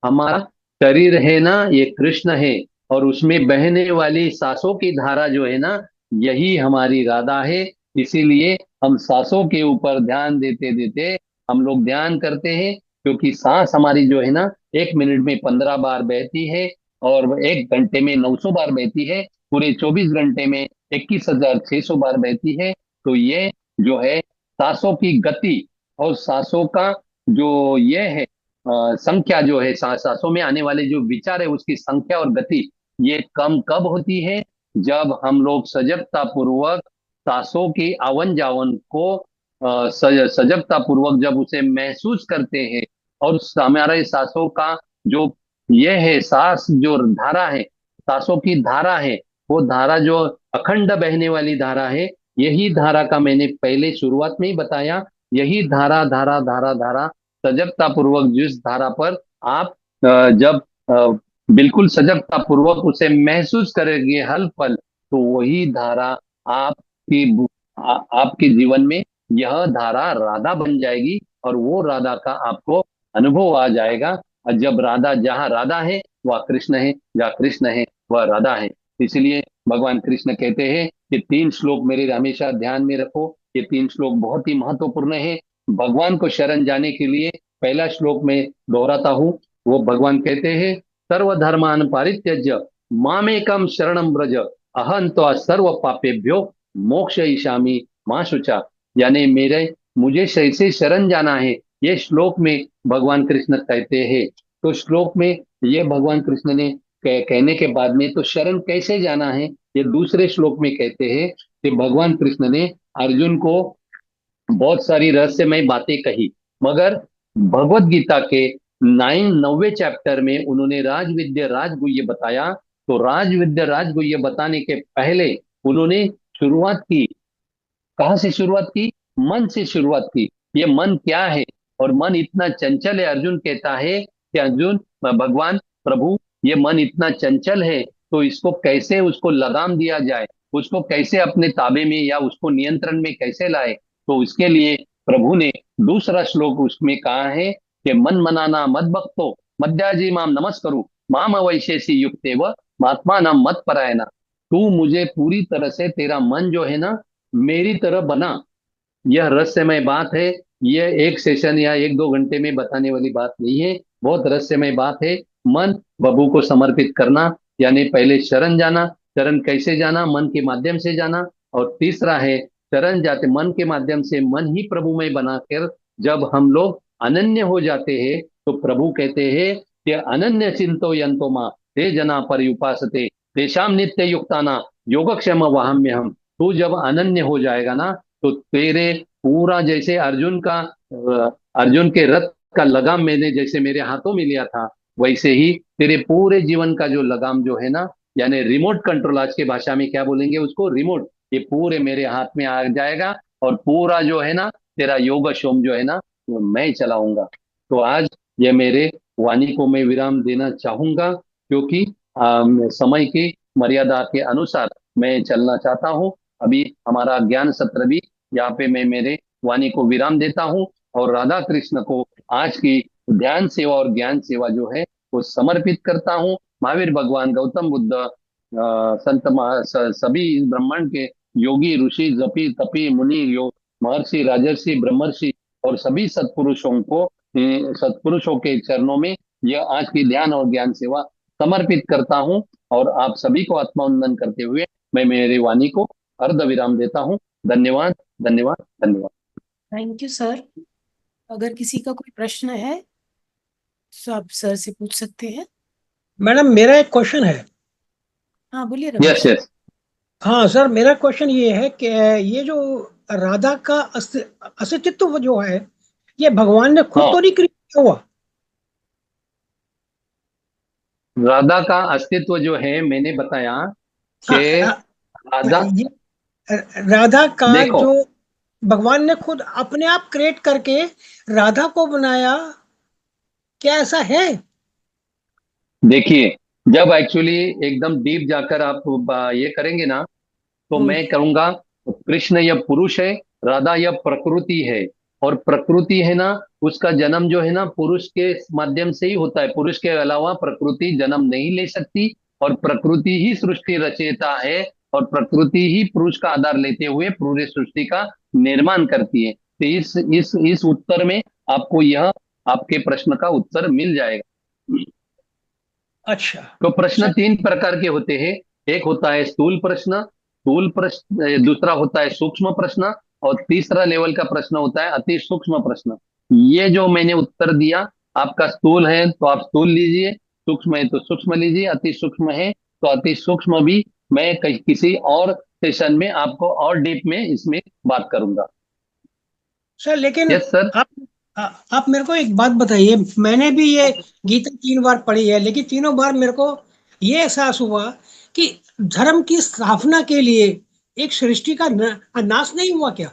हमारा शरीर है ना, ये कृष्ण है, और उसमें बहने वाली सांसों की धारा जो है ना, यही हमारी राधा है। इसीलिए हम सांसों के ऊपर ध्यान देते देते हम लोग ध्यान करते हैं, क्योंकि सांस हमारी जो है ना 1 मिनट में 15 बार बहती है, और 1 घंटे में 900 बार बहती है, पूरे 24 घंटे में 21,600 बार बहती है। तो ये जो है सांसों की गति और सांसों का जो ये है संख्या जो है, सांसों में आने वाले जो विचार है उसकी संख्या और गति, ये कम कब होती है? जब हम लोग सजगता पूर्वक सांसों की आवन जावन को सजगता पूर्वक जब उसे महसूस करते हैं, और हमारे सांसों का जो ये है सांस जो धारा है, सांसों की धारा है, वो धारा जो अखंड बहने वाली धारा है, यही धारा का मैंने पहले शुरुआत में ही बताया। यही धारा धारा धारा धारा सजगता पूर्वक जिस धारा पर आप जब बिल्कुल सजगता पूर्वक उसे महसूस करेंगे हल पल, तो वही धारा आपकी आपके जीवन में यह धारा राधा बन जाएगी, और वो राधा का आपको अनुभव आ जाएगा। और जब राधा, जहाँ राधा है वह कृष्ण है, जहाँ कृष्ण है वह राधा है। इसलिए भगवान कृष्ण कहते हैं कि 3 श्लोक मेरे हमेशा ध्यान में रखो। ये 3 श्लोक बहुत ही महत्वपूर्ण है भगवान को शरण जाने के लिए। पहला श्लोक में दोहराता हूँ, वो भगवान कहते हैं, सर्वधर्मान परित्यज्य मामेकम शरणम ब्रज अहं त्वा सर्व पापेभ्यो मोक्षयिष्यामि मां शुचा। यानी मेरे मुझे कैसे शरण जाना है, ये श्लोक में भगवान कृष्ण कहते हैं। तो श्लोक में ये भगवान कृष्ण ने कहने के बाद में तो शरण कैसे जाना है, ये दूसरे श्लोक में कहते हैं कि भगवान कृष्ण ने अर्जुन को बहुत सारी रहस्यमय बातें कही, मगर भगवत गीता के 9वें चैप्टर में उन्होंने राजविद्या राजगुह्य बताया। तो राजविद्या राजगुह्य बताने के पहले उन्होंने शुरुआत की, कहाँ से शुरुआत की? मन से शुरुआत की। ये मन क्या है? और मन इतना चंचल है, अर्जुन कहता है कि अर्जुन, भगवान प्रभु, ये मन इतना चंचल है, तो इसको कैसे उसको लगाम दिया जाए, उसको कैसे अपने ताबे में या उसको नियंत्रण में कैसे लाए? तो इसके लिए प्रभु ने दूसरा श्लोक उसमें कहा है कि मन मनाना मद भक्तो मद्याजी माम नमस्करु माम वैशेषी युक्ते व महात्मा नाम मत परायणा। तू मुझे पूरी तरह से, तेरा मन जो है ना मेरी तरह बना। यह रहस्यमय बात है। यह एक सेशन या 1 2 घंटे में बताने वाली बात नहीं है, बहुत रहस्यमय बात है। मन प्रभु को समर्पित करना, यानी पहले शरण जाना। शरण कैसे जाना? मन के माध्यम से जाना। और तीसरा है, शरण जाते मन के माध्यम से मन ही प्रभुमय बनाकर जब हम लोग अनन्य हो जाते हैं, तो प्रभु कहते हैं कि अनन्य चिंतो यंतो माँ ते जना पर्युपासते तेषाम नित्य युक्ताना योगक्षेम वहाम्य हम। तू जब अनन्य हो जाएगा ना, तो तेरे पूरा, जैसे अर्जुन के रथ का लगाम मैंने जैसे मेरे हाथों में लिया था, वैसे ही तेरे पूरे जीवन का जो लगाम जो है ना, यानी रिमोट कंट्रोल, आज के भाषा में क्या बोलेंगे उसको, रिमोट, ये पूरे मेरे हाथ में आ जाएगा। और पूरा जो है ना तेरा योग शोम जो है ना मैं चलाऊंगा। तो आज ये मेरे वाणी को मैं विराम देना चाहूंगा, क्योंकि समय की मर्यादा के अनुसार मैं चलना चाहता हूँ। अभी हमारा ज्ञान सत्र भी यहाँ पे मैं मेरे वाणी को विराम देता हूँ, और राधा कृष्ण को आज की ध्यान सेवा और ज्ञान सेवा जो है वो समर्पित करता हूँ। महावीर भगवान, गौतम बुद्ध, सभी इस ब्रह्मांड के योगी, ऋषि, जपी, तपी, मुनि, योग, महर्षि, राजर्षि, ब्रह्मर्षि और सभी सत्पुरुषों को, सत्पुरुषों के चरणों में यह आज की ध्यान और ज्ञान सेवा समर्पित करता हूँ। और आप सभी को आत्मवंदन करते हुए मैं मेरी वाणी को अर्ध विराम देता हूँ। धन्यवाद, धन्यवाद, धन्यवाद। Thank you sir. अगर किसी का कोई प्रश्न है तो आप सर से पूछ सकते हैं। मैडम मेरा एक क्वेश्चन है। हाँ बोलिए यस रमेश। यस। हाँ सर, मेरा क्वेश्चन ये है कि ये जो राधा का अस्तित्व जो है, ये भगवान ने खुद हाँ, तो नहीं क्रिएट किया हुआ। राधा का अस्तित्व जो है, मैंने बताया हाँ, कि राधा, ये राधा का देखो, जो भगवान ने खुद अपने आप क्रिएट करके राधा को बनाया, क्या ऐसा है? देखिए, जब एक्चुअली एकदम डीप जाकर आप ये करेंगे ना, तो हम्म, मैं कहूंगा कृष्ण यह पुरुष है, राधा यह प्रकृति है। और प्रकृति है ना, उसका जन्म जो है ना पुरुष के माध्यम से ही होता है। पुरुष के अलावा प्रकृति जन्म नहीं ले सकती, और प्रकृति ही सृष्टि रचयिता है, और प्रकृति ही पुरुष का आधार लेते हुए पूरे सृष्टि का निर्माण करती है। तो इस उत्तर में आपको यह आपके प्रश्न का उत्तर मिल जाएगा। अच्छा तो प्रश्न सर। तीन प्रकार के होते हैं। एक होता है स्थूल प्रश्न, दूसरा होता है सूक्ष्म प्रश्न, और तीसरा लेवल का प्रश्न होता है अति सूक्ष्म प्रश्न। ये जो मैंने उत्तर दिया, आपका स्थूल है तो आप स्थूल लीजिए, सूक्ष्म है तो सूक्ष्म लीजिए, अति सूक्ष्म है तो अति सूक्ष्म भी। मैं किसी और सेशन में आपको और डीप में इसमें बात करूंगा। सर लेकिन यस सर। आप आप मेरे को एक बात बताइए। मैंने भी ये गीता 3 बार पढ़ी है, लेकिन तीनों बार मेरे को ये एहसास हुआ कि धर्म की स्थापना के लिए एक सृष्टि का नाश नहीं हुआ क्या?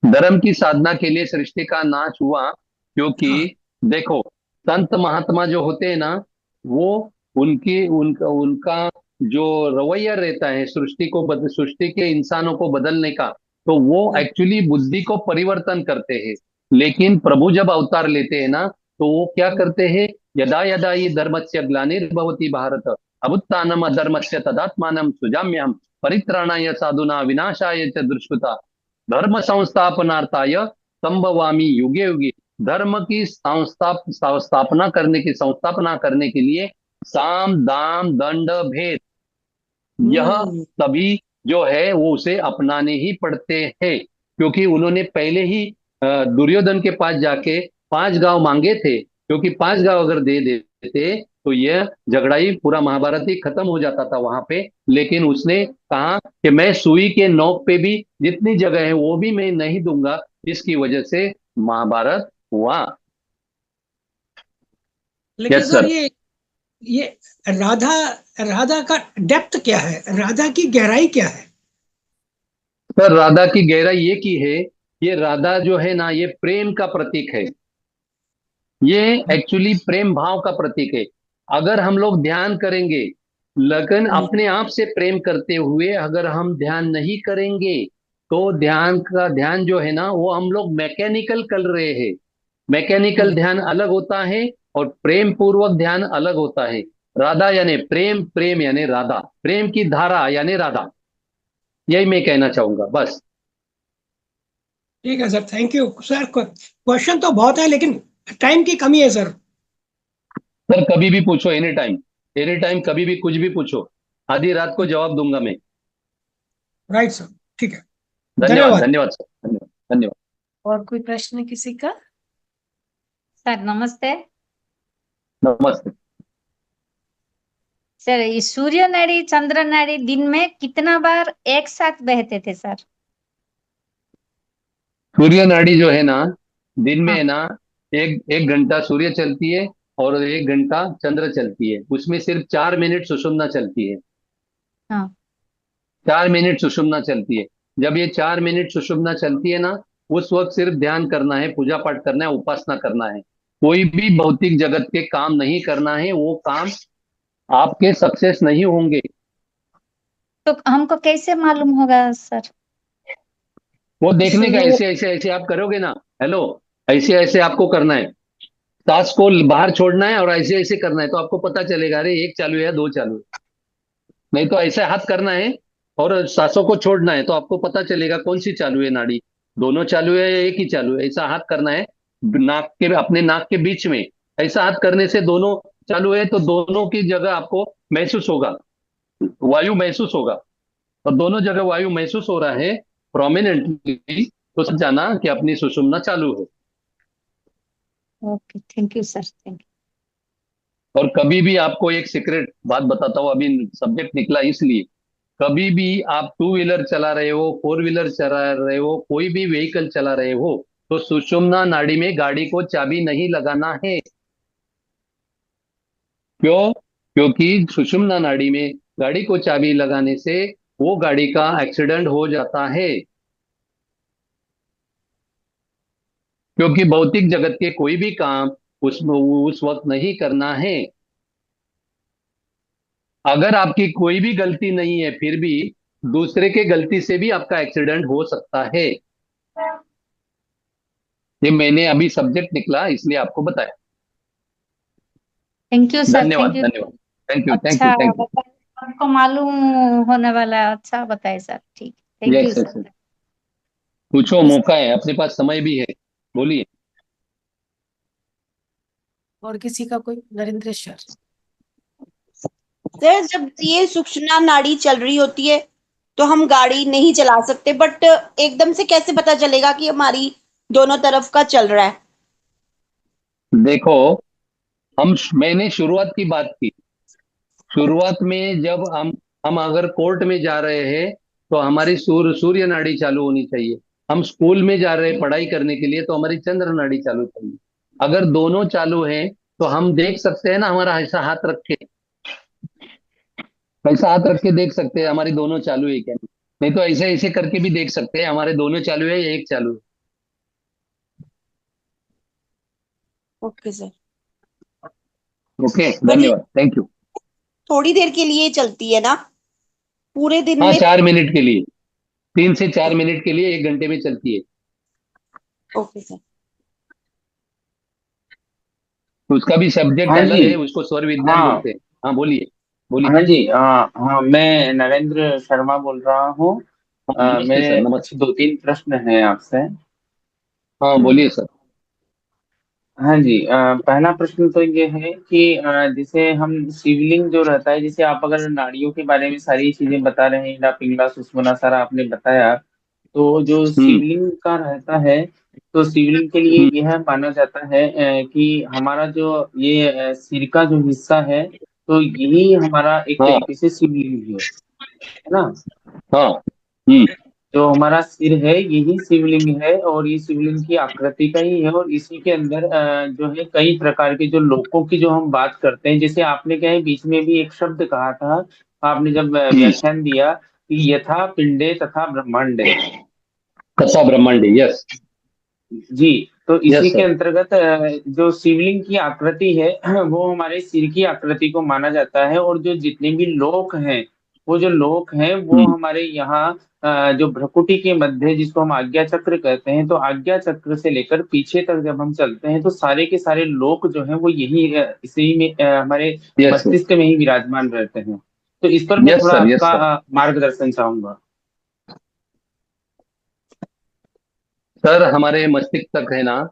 धर्म की साधना के लिए सृष्टि का नाश हुआ, क्योंकि हाँ। देखो, संत महात्मा जो होते हैं ना, वो उनकी उनका उनका जो रवैया रहता है सृष्टि के इंसानों को बदलने का, तो वो हम्म, एक्चुअली बुद्धि को परिवर्तन करते हैं। लेकिन प्रभु जब अवतार लेते हैं ना, तो वो क्या करते हैं? यदा यदा ही धर्मस्य ग्लानिर्भवति भारत, अभुत्थानम अधर्मस्य तदात्मानं सृजाम्यहम्, परित्राणाय साधुना विनाशाय च दुष्कृता, धर्म संस्थापनार्थाय संभवामि युगे युगे। धर्म की संस्थापना करने के लिए साम दाम दंड भेद, यह हम्म, सभी जो है वो उसे अपनाने ही पड़ते हैं। क्योंकि उन्होंने पहले ही दुर्योधन के पास जाके 5 गांव मांगे थे, क्योंकि 5 गांव अगर दे देते तो यह झगड़ा ही, पूरा महाभारत ही खत्म हो जाता था वहां पे। लेकिन उसने कहा कि मैं सुई के नोक पे भी जितनी जगह है वो भी मैं नहीं दूंगा। इसकी वजह से महाभारत हुआ। लेकिन यस सर सर। ये राधा राधा का डेप्थ क्या है? राधा की गहराई क्या है? सर, राधा की गहराई ये की है, ये राधा जो है ना, ये प्रेम का प्रतीक है। ये एक्चुअली प्रेम भाव का प्रतीक है। अगर हम लोग ध्यान करेंगे, लेकिन हम्म, अपने आप से प्रेम करते हुए अगर हम ध्यान नहीं करेंगे, तो ध्यान जो है ना वो हम लोग मैकेनिकल कर रहे हैं। मैकेनिकल हम्म, ध्यान अलग होता है, और प्रेम पूर्वक ध्यान अलग होता है। राधा यानी प्रेम, प्रेम यानी राधा, प्रेम की धारा यानी राधा। यही मैं कहना चाहूंगा बस। ठीक है sir, thank you sir. Question तो बहुत है, लेकिन टाइम की कमी है सर। सर, कभी भी पूछो, एनी टाइम, एनी टाइम, कभी भी कुछ भी पूछो, आधी रात को जवाब दूंगा मैं। Right sir. ठीक है। धन्यवाद, धन्यवाद। धन्यवाद सर, धन्यवाद, धन्यवाद। और कोई प्रश्न किसी का? सर नमस्ते। नमस्ते। सर ये सूर्य नाड़ी चंद्र नाड़ी दिन में कितना बार एक साथ बहते थे सर? सूर्य नाड़ी जो है ना, दिन में हाँ है ना, एक एक घंटा सूर्य चलती है, और 1 घंटा चंद्र चलती है। उसमें सिर्फ 4 मिनट सुषुम्ना चलती है। हाँ 4 मिनट सुषुम्ना चलती है। जब ये 4 मिनट सुषुम्ना चलती है ना, उस वक्त सिर्फ ध्यान करना है, पूजा पाठ करना है, उपासना करना है। कोई भी भौतिक जगत के काम नहीं करना है, वो काम आपके सक्सेस नहीं होंगे। तो हमको कैसे मालूम होगा सर? वो देखने का, शुरू ऐसे ऐसे ऐसे आप करोगे ना। हेलो, ऐसे ऐसे आपको करना है, सांस को बाहर छोड़ना है और ऐसे ऐसे करना है, तो आपको पता चलेगा अरे एक चालू है या दो चालू है। नहीं तो ऐसे हाथ करना है और सांसों को छोड़ना है, तो आपको पता चलेगा कौन सी चालू है नाड़ी, दोनों चालू है या एक ही चालू है। ऐसा हाथ करना है नाक के, अपने नाक के बीच में। ऐसा हाथ करने से दोनों चालू है, तो दोनों की जगह आपको महसूस होगा, वायु महसूस होगा। और दोनों जगह वायु महसूस हो रहा है प्रोमिनेंटली, तो समझ जाना कि अपनी सुषुम्ना चालू है। Okay, thank you sir, thank और कभी भी आपको एक सीक्रेट बात बताता हूँ, अभी सब्जेक्ट निकला इसलिए, कभी भी आप टू व्हीलर चला रहे हो, फोर व्हीलर चला रहे हो, कोई भी व्हीकल चला रहे हो, तो सुषुम्ना नाड़ी में गाड़ी को चाबी नहीं लगाना है। क्यों? क्योंकि सुषुम्ना नाड़ी में गाड़ी को चाबी लगाने से वो गाड़ी का एक्सीडेंट हो जाता है। क्योंकि भौतिक जगत के कोई भी काम उस वक्त नहीं करना है। अगर आपकी कोई भी गलती नहीं है, फिर भी दूसरे के गलती से भी आपका एक्सीडेंट हो सकता है। ये मैंने अभी सब्जेक्ट निकला इसलिए आपको बताया। यू सर, थैंक धन्यवाद, यू। धन्यवाद। थैंक यू, थैंक अच्छा यू, थैंक यू। बताए, हमको मालूम होने वाला है। अच्छा बताए सर, ठीक, thank you yes, yes, sir. पूछो, मौका है, अपने पास समय भी है, बोलिए। और किसी का कोई? नरेंद्र सर। सर, जब ये सूक्ष्म नाड़ी चल रही होती है तो हम गाड़ी नहीं चला सकते, बट एकदम से कैसे पता चलेगा कि हमारी दोनों तरफ का चल रहा है? देखो, मैंने शुरुआत की बात की। शुरुआत में जब हम अगर कोर्ट में जा रहे हैं, तो हमारी सूर्य नाड़ी चालू होनी चाहिए। हम स्कूल में जा रहे हैं पढ़ाई करने के लिए, तो हमारी चंद्र नाड़ी चालू चाहिए। अगर दोनों चालू हैं, तो हम देख सकते हैं ना, हमारा ऐसा हाथ रख के, ऐसा हाथ रख के देख सकते हैं हमारी दोनों चालू है क्या। नहीं तो ऐसे ऐसे करके भी देख सकते हैं हमारे दोनों चालू है या एक चालू है। Okay sir. ओके, बट ये धन्यवाद, थैंक यू। थोड़ी देर के लिए चलती है ना, पूरे दिन हाँ, में? 4 मिनट के लिए, 3 से 4 मिनट के लिए 1 घंटे में चलती है। Okay sir. उसका भी सब्जेक्ट हाँ अलग जी। है, उसको स्वर विज्ञान हाँ। बोलते हैं। हाँ, बोलिए, बोलिए। हाँ जी। हाँ, मैं नरेंद्र शर्मा बोल रहा हूँ। हाँ, नमस्ते सर, मेरे कुछ नमस्ते। 2-3 प्रश्न हैं आपसे। हाँ, बोलिए सर। हाँ जी। पहला प्रश्न तो ये है कि जैसे हम शिवलिंग जो रहता है, जैसे आप अगर नाड़ियों के बारे में सारी चीजें बता रहे हैं, इड़ा पिंगला सुषुम्ना सारा आपने बताया, तो जो हम्म, शिवलिंग का रहता है, तो शिवलिंग के लिए हम्म, यह माना जाता है कि हमारा जो ये सिर का जो हिस्सा है, तो यही हमारा एक हाँ, तरीके से शिवलिंग है ना। हाँ, हम्म, जो हमारा सिर है यही शिवलिंग है, और ये शिवलिंग की आकृति का ही है, और इसी के अंदर जो है कई प्रकार के जो लोकों की जो हम बात करते हैं, जैसे आपने क्या है बीच में भी एक शब्द कहा था, आपने जब हम्म। व्याख्यान दिया कि यथा पिंडे तथा ब्रह्मांडे। कथा ब्रह्मांड, यस। जी। तो इसी यस के सर। अंतर्गत जो शिवलिंग की आकृति है वो हमारे सिर की आकृति को माना जाता है, और जो जितने भी लोक हैं, वो जो लोक हैं वो हम्म, हमारे यहाँ जो भ्रकुटी के मध्य, जिसको हम आज्ञा चक्र कहते हैं, तो आज्ञा चक्र से लेकर पीछे तक जब हम चलते हैं, तो सारे के सारे लोक जो हैं वो यही इसी में हमारे यस, मस्तिष्क में ही विराजमान रहते हैं। तो इस पर मैं यस थोड़ा सर, यस आपका सर। मार्गदर्शन चाहूंगा। सर, हमारे मस्तिष्क तक है ना,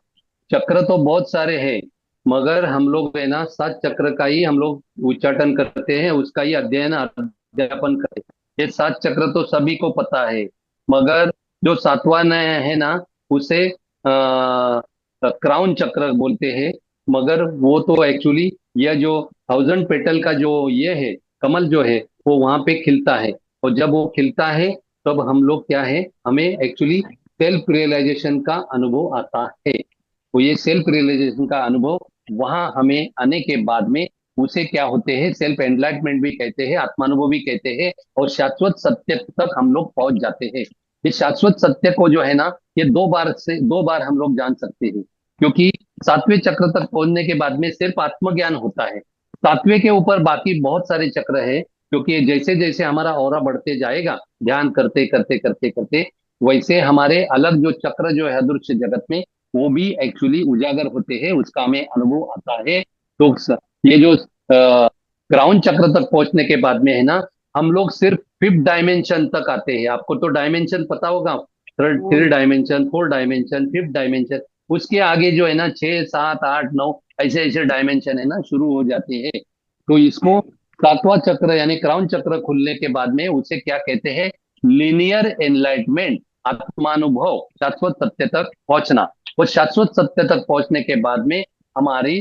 चक्र तो बहुत सारे हैं, मगर हम लोग है ना 7 चक्र का ही हम लोग उच्चाटन करते हैं, उसका ही अध्ययन अध्यापन करते हैं। ये 7 चक्र तो सभी को पता है, मगर जो सातवां है ना, उसे क्राउन चक्र बोलते हैं। मगर वो तो एक्चुअली यह जो 1000 पेटल का जो ये है, कमल जो है, वो वहां पे खिलता है। और जब वो खिलता है, तब हम लोग क्या है, हमें एक्चुअली सेल्फ रियलाइजेशन का अनुभव आता है। तो ये सेल्फ रियलाइजेशन का अनुभव वहां हमें आने के बाद में, उसे क्या होते हैं, सेल्फ एनलाइटमेंट भी कहते हैं, आत्मानुभव भी कहते हैं, और शाश्वत सत्य तक हम लोग पहुंच जाते हैं। इस शाश्वत सत्य को जो है ना, ये दो बार हम लोग जान सकते हैं। क्योंकि सातवें चक्र तक पहुंचने के बाद में सिर्फ आत्मज्ञान होता है। सातवें के ऊपर बाकी बहुत सारे चक्र है, क्योंकि जैसे जैसे हमारा ऑरा बढ़ते जाएगा, ध्यान करते करते करते करते, वैसे हमारे अलग जो चक्र जो है अदृश्य जगत में, वो भी एक्चुअली उजागर होते हैं, उसका हमें अनुभव आता है। तो ये जो ग्राउंड चक्र तक पहुंचने के बाद में है ना, हम लोग सिर्फ फिफ्थ डायमेंशन तक आते हैं। आपको तो डायमेंशन पता होगा, third dimension, fourth dimension, fifth dimension. उसके आगे जो है ना 6, 7, 8, 9 ऐसे ऐसे डायमेंशन है ना शुरू हो जाते हैं। तो इसको सातवां चक्र यानी क्राउन चक्र खुलने के बाद में उसे क्या कहते हैं, लीनियर एनलाइटमेंट, आत्मानुभव, शाश्वत सत्य तक पहुंचना। वो शाश्वत सत्य तक पहुंचने के बाद में हमारी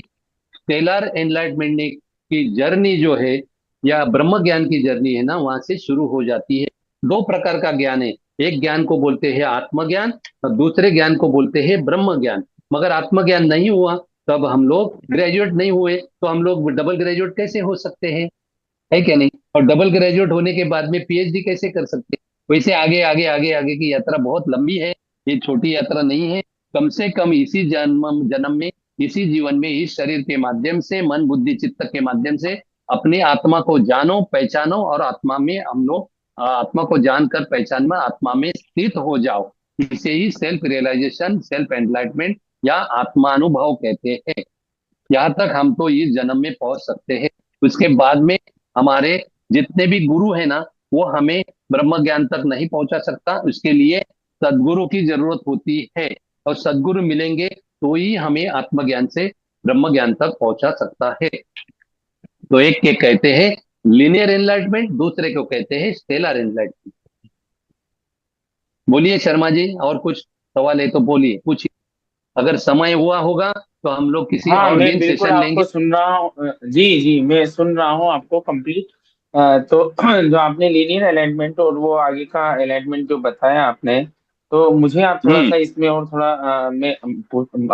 स्टेलर एनलाइटमेंट की जर्नी जो है, या ब्रह्म ज्ञान की जर्नी है ना, वहां से शुरू हो जाती है। दो प्रकार का ज्ञान है, एक ज्ञान को बोलते हैं आत्मज्ञान और दूसरे ज्ञान को बोलते हैं ब्रह्म ज्ञान। मगर आत्मज्ञान नहीं हुआ तब हम लोग ग्रेजुएट नहीं हुए, तो हम लोग डबल ग्रेजुएट कैसे हो सकते हैं, है क्या नहीं? और डबल ग्रेजुएट होने के बाद में पीएचडी कैसे कर सकते हैं? वैसे आगे आगे आगे आगे की यात्रा बहुत लंबी है, ये छोटी यात्रा नहीं है। कम से कम इसी जन्म जन्म में, इसी जीवन में, इस शरीर के माध्यम से, मन बुद्धि चित्त के माध्यम से अपने आत्मा को जानो, पहचानो, और आत्मा में हम लोग आत्मा को जानकर पहचान में आत्मा में स्थित हो जाओ। इसे ही सेल्फ रियलाइजेशन, सेल्फ एनलाइटमेंट या आत्मानुभव कहते हैं। यहाँ तक हम तो इस जन्म में पहुंच सकते हैं। उसके बाद में हमारे जितने भी गुरु है ना, वो हमें ब्रह्म ज्ञान तक नहीं पहुंचा सकता। उसके लिए सदगुरु की जरूरत होती है, और सदगुरु मिलेंगे तो ही हमें आत्मज्ञान से ब्रह्म ज्ञान तक पहुंचा सकता है। तो एक के कहते हैं लिनियर एनलाइटमेंट, दूसरे को कहते हैं स्टेलर एनलाइटमेंट। बोलिए शर्मा जी, और कुछ सवाल है तो बोलिए, पूछिए। अगर समय हुआ होगा तो हम लोग किसी हाँ, और मैं दिन बिल्कुल सेशन लेंगे। आपको सुन रहा हूँ। जी जी, मैं सुन रहा हूँ आपको कंप्लीट। तो जो आपने लीनियर अलाइनमेंट और वो आगे का अलाइनमेंट जो बताया आपने, तो मुझे आप थोड़ा हम्म सा इसमें और थोड़ा मैं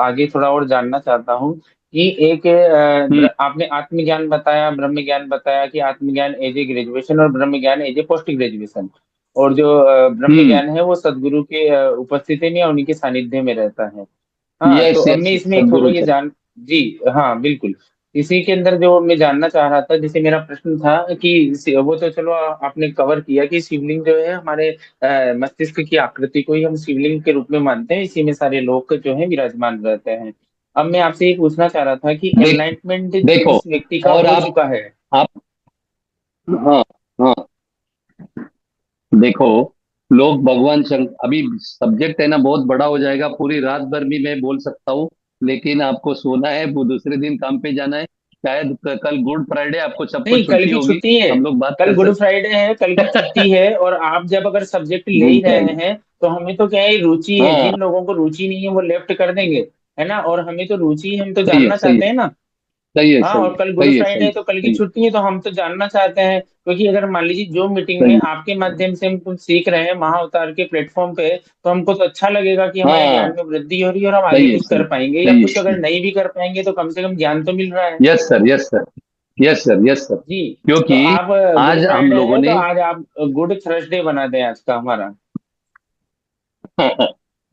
आगे थोड़ा और जानना चाहता हूँ कि एक हम्म आपने आत्मज्ञान बताया, ब्रह्म ज्ञान बताया कि आत्मज्ञान एज ए ग्रेजुएशन और ब्रह्म ज्ञान एज ए पोस्ट ग्रेजुएशन। और जो ब्रह्म हम्म। ज्ञान है वो सदगुरु के उपस्थिति में और उनके सानिध्य में रहता है। हाँ, तो यस अब यस, मैं इसमें थोड़ा सदगुरु ये चरण। जान जी, हाँ बिल्कुल। इसी के अंदर जो मैं जानना चाह रहा था, जैसे मेरा प्रश्न था कि वो तो चलो आपने कवर किया कि शिवलिंग जो है हमारे मस्तिष्क की आकृति को ही हम शिवलिंग के रूप में मानते हैं, इसी में सारे लोग जो है विराजमान रहते हैं। अब मैं आपसे ये पूछना चाह रहा था कि देख एनलाइटमेंट देखो, जिस व्यक्ति का और हो चुका है। आप हाँ हाँ, देखो, लोग भगवान शंकर, अभी सब्जेक्ट है ना बहुत बड़ा हो जाएगा, पूरी रात भर भी मैं बोल सकता हूँ। लेकिन आपको सोना है, वो दूसरे दिन काम पे जाना है। शायद कल गुड फ्राइडे, आपको सबको नहीं, कल छुट्टी की होगी, छुट्टी है। हम लोग बात कल कर गुड सकते। फ्राइडे है, कल की छुट्टी है, और आप जब अगर सब्जेक्ट ले ही गुड रहे फ्राइडे, हैं तो हमें तो क्या है, रुचि है। हाँ, जिन लोगों को रुचि नहीं है वो लेफ्ट कर देंगे, है ना। और हमें तो रुचि है, हम तो सही है जानना सही है चाहते हैं ना। सही है हाँ, सही और है कल गुड सही है फ्राइडे सही है है तो कल की सही है छुट्टी है, तो हम तो जानना चाहते हैं। क्योंकि अगर मान लीजिए जो मीटिंग सही में है। आपके माध्यम से हम कुछ सीख रहे हैं महाअवतार के प्लेटफॉर्म पे, तो हमको तो अच्छा लगेगा कि हमारे हाँ, ज्ञान में वृद्धि हो रही है और हम आगे सही है कुछ सही कर है पाएंगे, या सही कुछ अगर है। नहीं भी कर पाएंगे तो कम से कम ज्ञान तो मिल रहा है। Yes sir, yes sir, yes sir, yes sir. जी। तो क्योंकि आप गुड आज हम फ्राइडे लोगों है तो ने आज आप गुड थर्सडे बना दें आज का हमारा।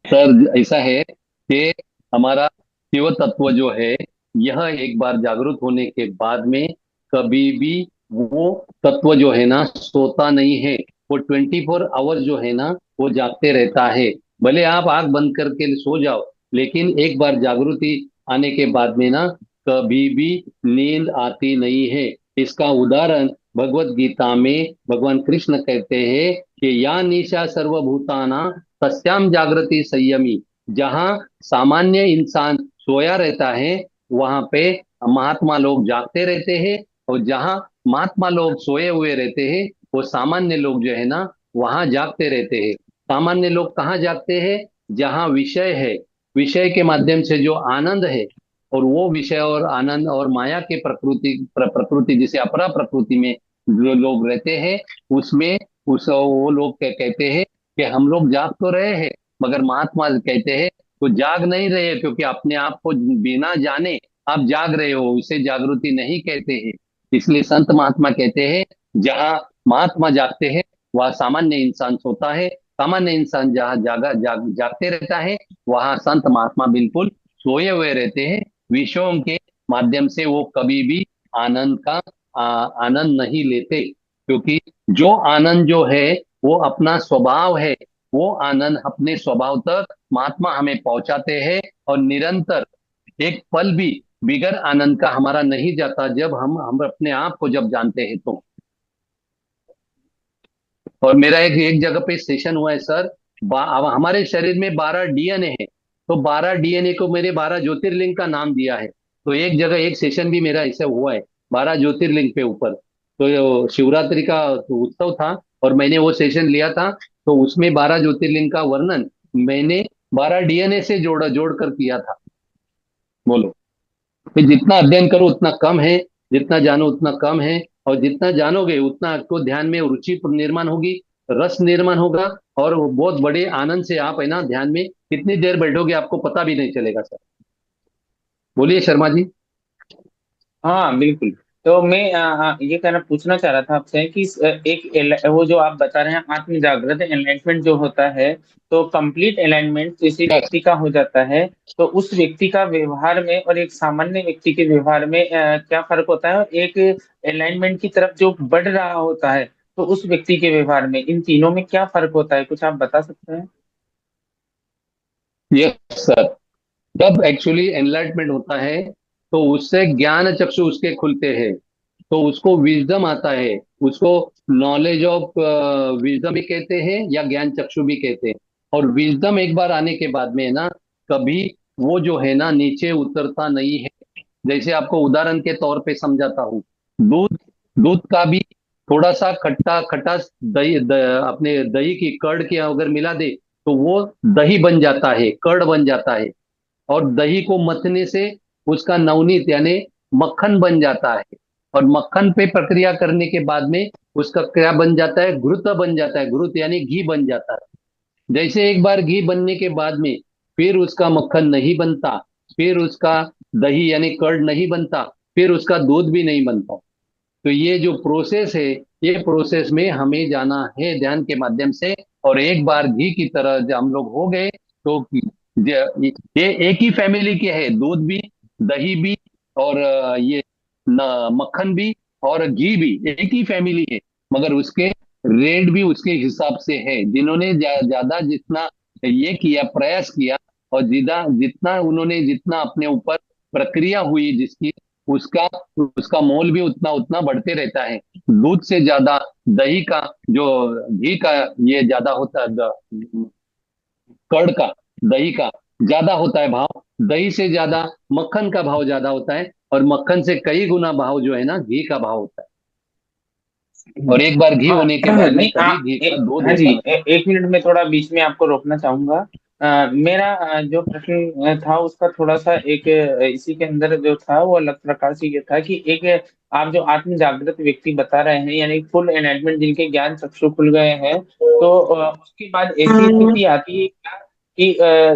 सर ऐसा है कि हमारा शिव तत्व जो है, यह एक बार जागृत होने के बाद में कभी भी वो तत्व जो है ना सोता नहीं है। वो 24 आवर जो है ना, वो जागते रहता है। भले आप आंख बंद करके सो जाओ, लेकिन एक बार जागृति आने के बाद में ना कभी भी नींद आती नहीं है। इसका उदाहरण भगवत गीता में भगवान कृष्ण कहते हैं कि या निशा सर्वभूताना तस्याम जागृति संयमी। जहाँ सामान्य इंसान सोया रहता है, वहां पे महात्मा लोग जागते रहते हैं। और जहाँ महात्मा लोग सोए हुए रहते हैं, वो सामान्य लोग जो है ना वहां जागते रहते हैं। सामान्य लोग कहाँ जागते हैं? जहाँ विषय है, विषय के माध्यम से जो आनंद है, और वो विषय और आनंद और माया के प्रकृति जिसे अपरा प्रकृति में जो लोग रहते हैं, उसमें वो लोग कहते हैं कि हम लोग जाग तो रहे हैं, मगर महात्मा कहते हैं तो जाग नहीं रहे, क्योंकि अपने आप को बिना जाने आप जाग रहे हो, उसे जागृति नहीं कहते हैं। इसलिए संत महात्मा कहते हैं जहाँ महात्मा जागते हैं वह सामान्य इंसान सोता है। सामान्य इंसान जहाँ जागते रहता है, वहां संत महात्मा बिल्कुल सोए हुए रहते हैं। विषयों के माध्यम से वो कभी भी आनंद का आनंद नहीं लेते, क्योंकि जो आनंद जो है वो अपना स्वभाव है। वो आनंद अपने स्वभाव तक महात्मा हमें पहुंचाते हैं, और निरंतर एक पल भी बिगर आनंद का हमारा नहीं जाता, जब हम अपने आप को जब जानते हैं तो। और मेरा एक एक जगह पे सेशन हुआ है सर। अब हमारे शरीर में 12 डीएनए है, तो 12 डीएनए को मेरे 12 ज्योतिर्लिंग का नाम दिया है। तो एक जगह एक सेशन भी मेरा ऐसे हुआ है 12 ज्योतिर्लिंग पे ऊपर। तो ये शिवरात्रि का उत्सव था, और मैंने वो सेशन लिया था। तो उसमें 12 ज्योतिर्लिंग का वर्णन मैंने 12 डीएनए से जोड़ कर किया था। बोलो, फिर जितना अध्ययन करो उतना कम है, जितना जानो उतना कम है, और जितना जानोगे उतना आपको ध्यान में रुचि निर्माण होगी, रस निर्माण होगा, और वो बहुत बड़े आनंद से आप है ना ध्यान में कितनी देर बैठोगे आपको पता भी नहीं चलेगा सर। बोलिए शर्मा जी। हाँ बिल्कुल। तो मैं ये कहना पूछना चाह रहा था आपसे कि वो जो आप बता रहे हैं आत्म जागृत एनलाइटमेंट जो होता है, तो कंप्लीट अलाइनमेंट किसी व्यक्ति का हो जाता है, तो उस व्यक्ति का व्यवहार में और एक सामान्य व्यक्ति के व्यवहार में क्या फर्क होता है? और एक अलाइनमेंट की तरफ जो बढ़ रहा होता है, तो उस व्यक्ति के व्यवहार में इन तीनों में क्या फर्क होता है? कुछ आप बता सकते हैं? Yes sir. जब एक्चुअली एनलाइटमेंट होता है, तो उससे ज्ञान चक्षु उसके खुलते हैं, तो उसको विजडम आता है। उसको नॉलेज ऑफ विजडम भी कहते हैं, या ज्ञान चक्षु भी कहते हैं। और विजडम एक बार आने के बाद में ना, कभी वो जो है ना नीचे उतरता नहीं है। जैसे आपको उदाहरण के तौर पे समझाता हूँ। दूध दूध का भी थोड़ा सा खट्टा खटास अपने दही की कर्ड के अगर मिला दे, तो वो दही बन जाता है, कर्ड बन जाता है। और दही को मथने से उसका नवनीत यानी मक्खन बन जाता है। और मक्खन पे प्रक्रिया करने के बाद में उसका क्या बन जाता है? घृत बन जाता है। घृत यानी घी बन जाता है। जैसे एक बार घी बनने के बाद में फिर उसका मक्खन नहीं बनता, फिर उसका दही यानी कर्ड नहीं बनता, फिर उसका दूध भी नहीं बनता। तो ये जो प्रोसेस है, ये प्रोसेस में हमें जाना है ध्यान के माध्यम से। और एक बार घी की तरह जब हम लोग हो गए, तो ये एक ही फैमिली के हैं, दूध भी, दही भी, और ये मक्खन भी और घी भी एक ही फैमिली है। मगर उसके रेट भी उसके हिसाब से है। जिन्होंने ज्यादा जितना ये किया, प्रयास किया, और जितना उन्होंने जितना अपने ऊपर प्रक्रिया हुई जिसकी, उसका उसका मोल भी उतना उतना बढ़ते रहता है। दूध से ज्यादा दही का, जो घी का ये ज्यादा होता है, कर्ड का, दही का ज्यादा होता है भाव। दही से ज्यादा मक्खन का भाव ज्यादा होता है, और मक्खन से कई गुना भाव जो है ना घी का भाव होता है। और एक बार घी हाँ होने के बाद में नहीं कभी घी का दूध हाँ जी, होता। एक मिनट में थोड़ा बीच में आपको रोकना चाहूंगा। मेरा जो प्रश्न था उसका थोड़ा सा एक इसी के अंदर जो था वो अलग प्रकार से ये था कि एक आप जो आत्म जागृत व्यक्ति बता रहे हैं, यानी फुल एनलाइटमेंट जिनके ज्ञान चक्षु खुल गए हैं, तो उसके बाद ऐसी स्थिति आती है क्या कि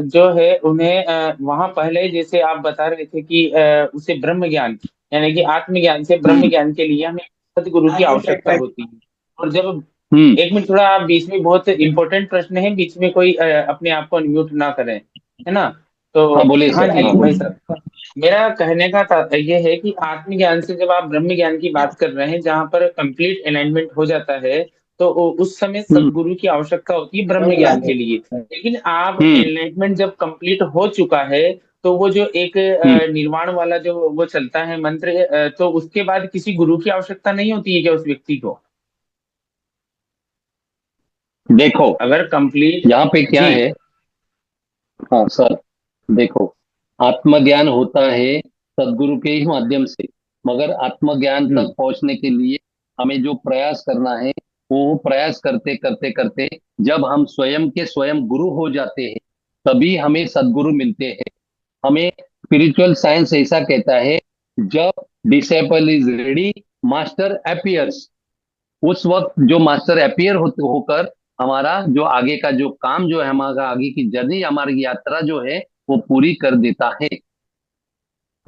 जो है उन्हें वहां पहले जैसे आप बता रहे थे कि उसे ब्रह्म ज्ञान यानी कि आत्मज्ञान से ब्रह्म ज्ञान के लिए हमें सदगुरु की आवश्यकता होती है। और जब हम्म। एक मिनट, थोड़ा आप बीच में, बहुत इंपॉर्टेंट प्रश्न है, बीच में कोई अपने आप को अनम्यूट ना करें, है ना? तो हाँ बोलिए हाँ सर, जी हाँ भाई बोलिए। साहब, मेरा कहने का ये है कि आत्मज्ञान से जब आप ब्रह्म ज्ञान की बात कर रहे हैं जहां पर कंप्लीट अलाइनमेंट हो जाता है, तो उस समय हम्म। सदगुरु की आवश्यकता होती है ब्रह्म ज्ञान के लिए। लेकिन आप हम्म। एनलाइटमेंट जब कंप्लीट हो चुका है, तो वो जो एक हम्म। निर्वाण वाला जो वो चलता है मंत्र, तो उसके बाद किसी गुरु की आवश्यकता नहीं होती है क्या उस व्यक्ति को? देखो अगर कंप्लीट यहाँ पे क्या जी। है। हाँ सर, देखो, आत्मज्ञान होता है सदगुरु के ही माध्यम से। मगर आत्मज्ञान हम्म। तक पहुंचने के लिए हमें जो प्रयास करना है, वो प्रयास करते करते करते जब हम स्वयं के स्वयं गुरु हो जाते हैं, तभी हमें सदगुरु मिलते हैं। हमें स्पिरिचुअल साइंस ऐसा कहता है, जब disable is ready, master appears. उस वक्त जो मास्टर अपीयर होकर हमारा जो आगे का जो काम जो है, हमारा आगे की जर्नी, हमारी यात्रा जो है वो पूरी कर देता है।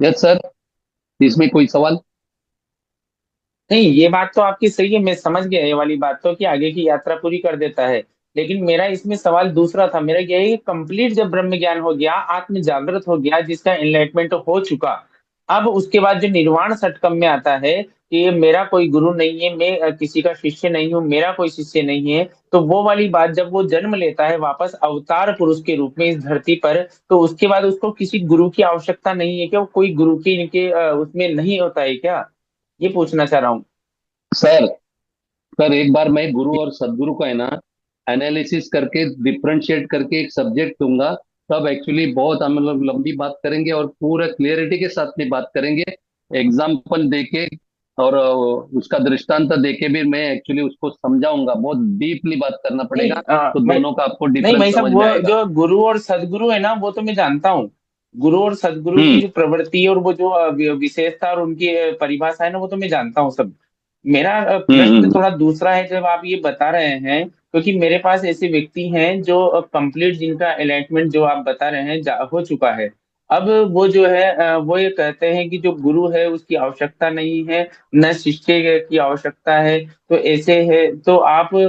यस सर, इसमें कोई सवाल? नहीं, ये बात तो आपकी सही है, मैं समझ गया ये वाली बात तो कि आगे की यात्रा पूरी कर देता है। लेकिन मेरा इसमें सवाल दूसरा था। मेरा यह है कि कंप्लीट जब ब्रह्म ज्ञान हो गया, आत्म जागृत हो गया, जिसका एनलाइटमेंट हो चुका, अब उसके बाद जो निर्वाण षटकम में आता है कि मेरा कोई गुरु नहीं है, मैं किसी का शिष्य नहीं हूँ, मेरा कोई शिष्य नहीं है, तो वो वाली बात जब वो जन्म लेता है वापस अवतार पुरुष के रूप में इस धरती पर, तो उसके बाद उसको किसी गुरु की आवश्यकता नहीं है क्या? वो कोई गुरु की इनके उसमें नहीं होता है क्या? ये पूछना चाह रहा हूँ। सर सर एक बार मैं गुरु और सदगुरु का है ना एनालिसिस करके डिफरेंशिएट करके एक सब्जेक्ट दूंगा, तब एक्चुअली बहुत हम लोग लंबी बात करेंगे और पूरा क्लियरिटी के साथ में बात करेंगे, एग्जाम्पल देके और उसका दृष्टांत देके भी मैं एक्चुअली उसको समझाऊंगा, बहुत डीपली बात करना नहीं पड़ेगा, तो मैं दोनों का आपको नहीं डिफरेंस भाई साहब, समझ वो में आएगा। जो गुरु और सदगुरु है ना, वो तो मैं जानता हूँ। गुरु और सदगुरु की हम्म जो प्रवृत्ति और वो जो विशेषता और उनकी परिभाषा है ना, वो तो मैं जानता हूँ सब। मेरा प्रश्न हम्म। थोड़ा दूसरा है। जब आप ये बता रहे हैं, क्योंकि मेरे पास ऐसे व्यक्ति हैं जो कंप्लीट, जिनका एलाइटमेंट जो आप बता रहे हैं हो चुका है। अब वो जो है वो ये कहते हैं कि जो गुरु है उसकी आवश्यकता नहीं है, न शिष्य की आवश्यकता है। तो ऐसे है तो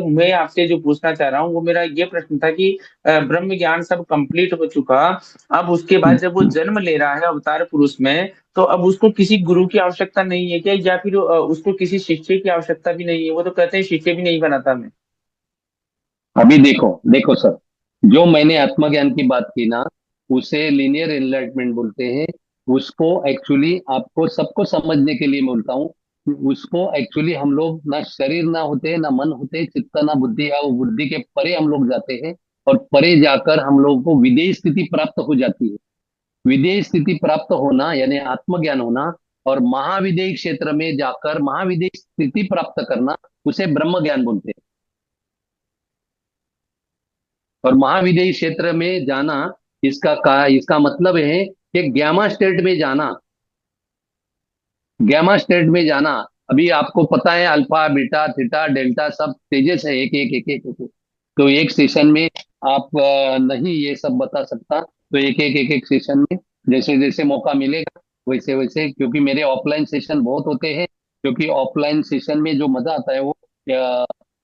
मैं आपसे जो पूछना चाह रहा हूँ, वो मेरा ये प्रश्न था कि ब्रह्म ज्ञान सब कंप्लीट हो चुका, अब उसके बाद जब वो जन्म ले रहा है अवतार पुरुष में, तो अब उसको किसी गुरु की आवश्यकता नहीं है क्या? या फिर उसको किसी शिष्य की आवश्यकता भी नहीं है? वो तो कहते हैं शिष्य भी नहीं बनाता मैं। अभी देखो देखो सर, जो मैंने आत्मज्ञान की बात की ना, उसे लीनियर एनलाइटमेंट बोलते हैं। उसको एक्चुअली आपको सबको समझने के लिए बोलता हूँ, उसको एक्चुअली हम लोग ना शरीर ना होते ना मन होते, चित्त ना बुद्धि है, वो बुद्धि के परे हम लोग जाते हैं, और परे जाकर हम लोगों को विदेह स्थिति प्राप्त हो जाती है। विदेह स्थिति प्राप्त होना यानी आत्मज्ञान होना, और महाविदेह क्षेत्र में जाकर महाविदेह स्थिति प्राप्त करना, उसे ब्रह्म ज्ञान बोलते हैं। और महाविदेही क्षेत्र में जाना, इसका मतलब है कि ग्यामा स्टेट में जाना। ग्यामा स्टेट में जाना, अभी आपको पता है अल्फा बीटा थीटा डेल्टा सब स्टेजेस है, एक एक एक एक, एक, एक। तो एक सेशन में आप नहीं ये सब बता सकता, तो एक एक सेशन में जैसे जैसे मौका मिलेगा वैसे वैसे, क्योंकि मेरे ऑफलाइन सेशन बहुत होते हैं, क्योंकि ऑफलाइन सेशन में जो मजा आता है वो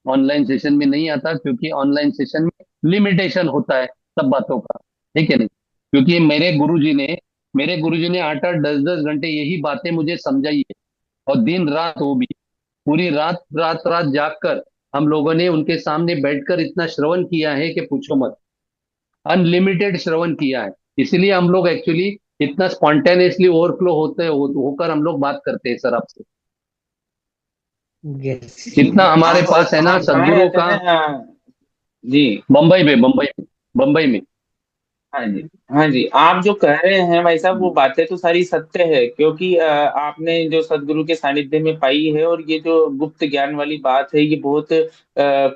ऑनलाइन सेशन में नहीं आता, क्योंकि ऑनलाइन सेशन में लिमिटेशन होता है सब बातों का, ठीक है नहीं? क्योंकि मेरे गुरुजी ने 8 8 10 10 घंटे यही बातें मुझे समझाई है, और दिन रात वो भी पूरी रात रात रात जागकर हम लोगों ने उनके सामने बैठकर इतना श्रवण किया है कि पूछो मत, अनलिमिटेड श्रवण किया है। इसलिए हम लोग एक्चुअली इतना स्पॉन्टेनियसली ओवरफ्लो होकर हम लोग बात करते हैं सर आपसे। यस। इतना हमारे आप पास है ना कहाँ कहाँ सदगुरु रहते का। हैं? जी। बम्बई में। हाँ जी। हाँ जी, आप जो कह रहे हैं भाई साहब, वो बातें तो सारी सत्य है, क्योंकि आपने जो सदगुरु के सानिध्य में पाई है, और ये जो गुप्त ज्ञान वाली बात है, ये बहुत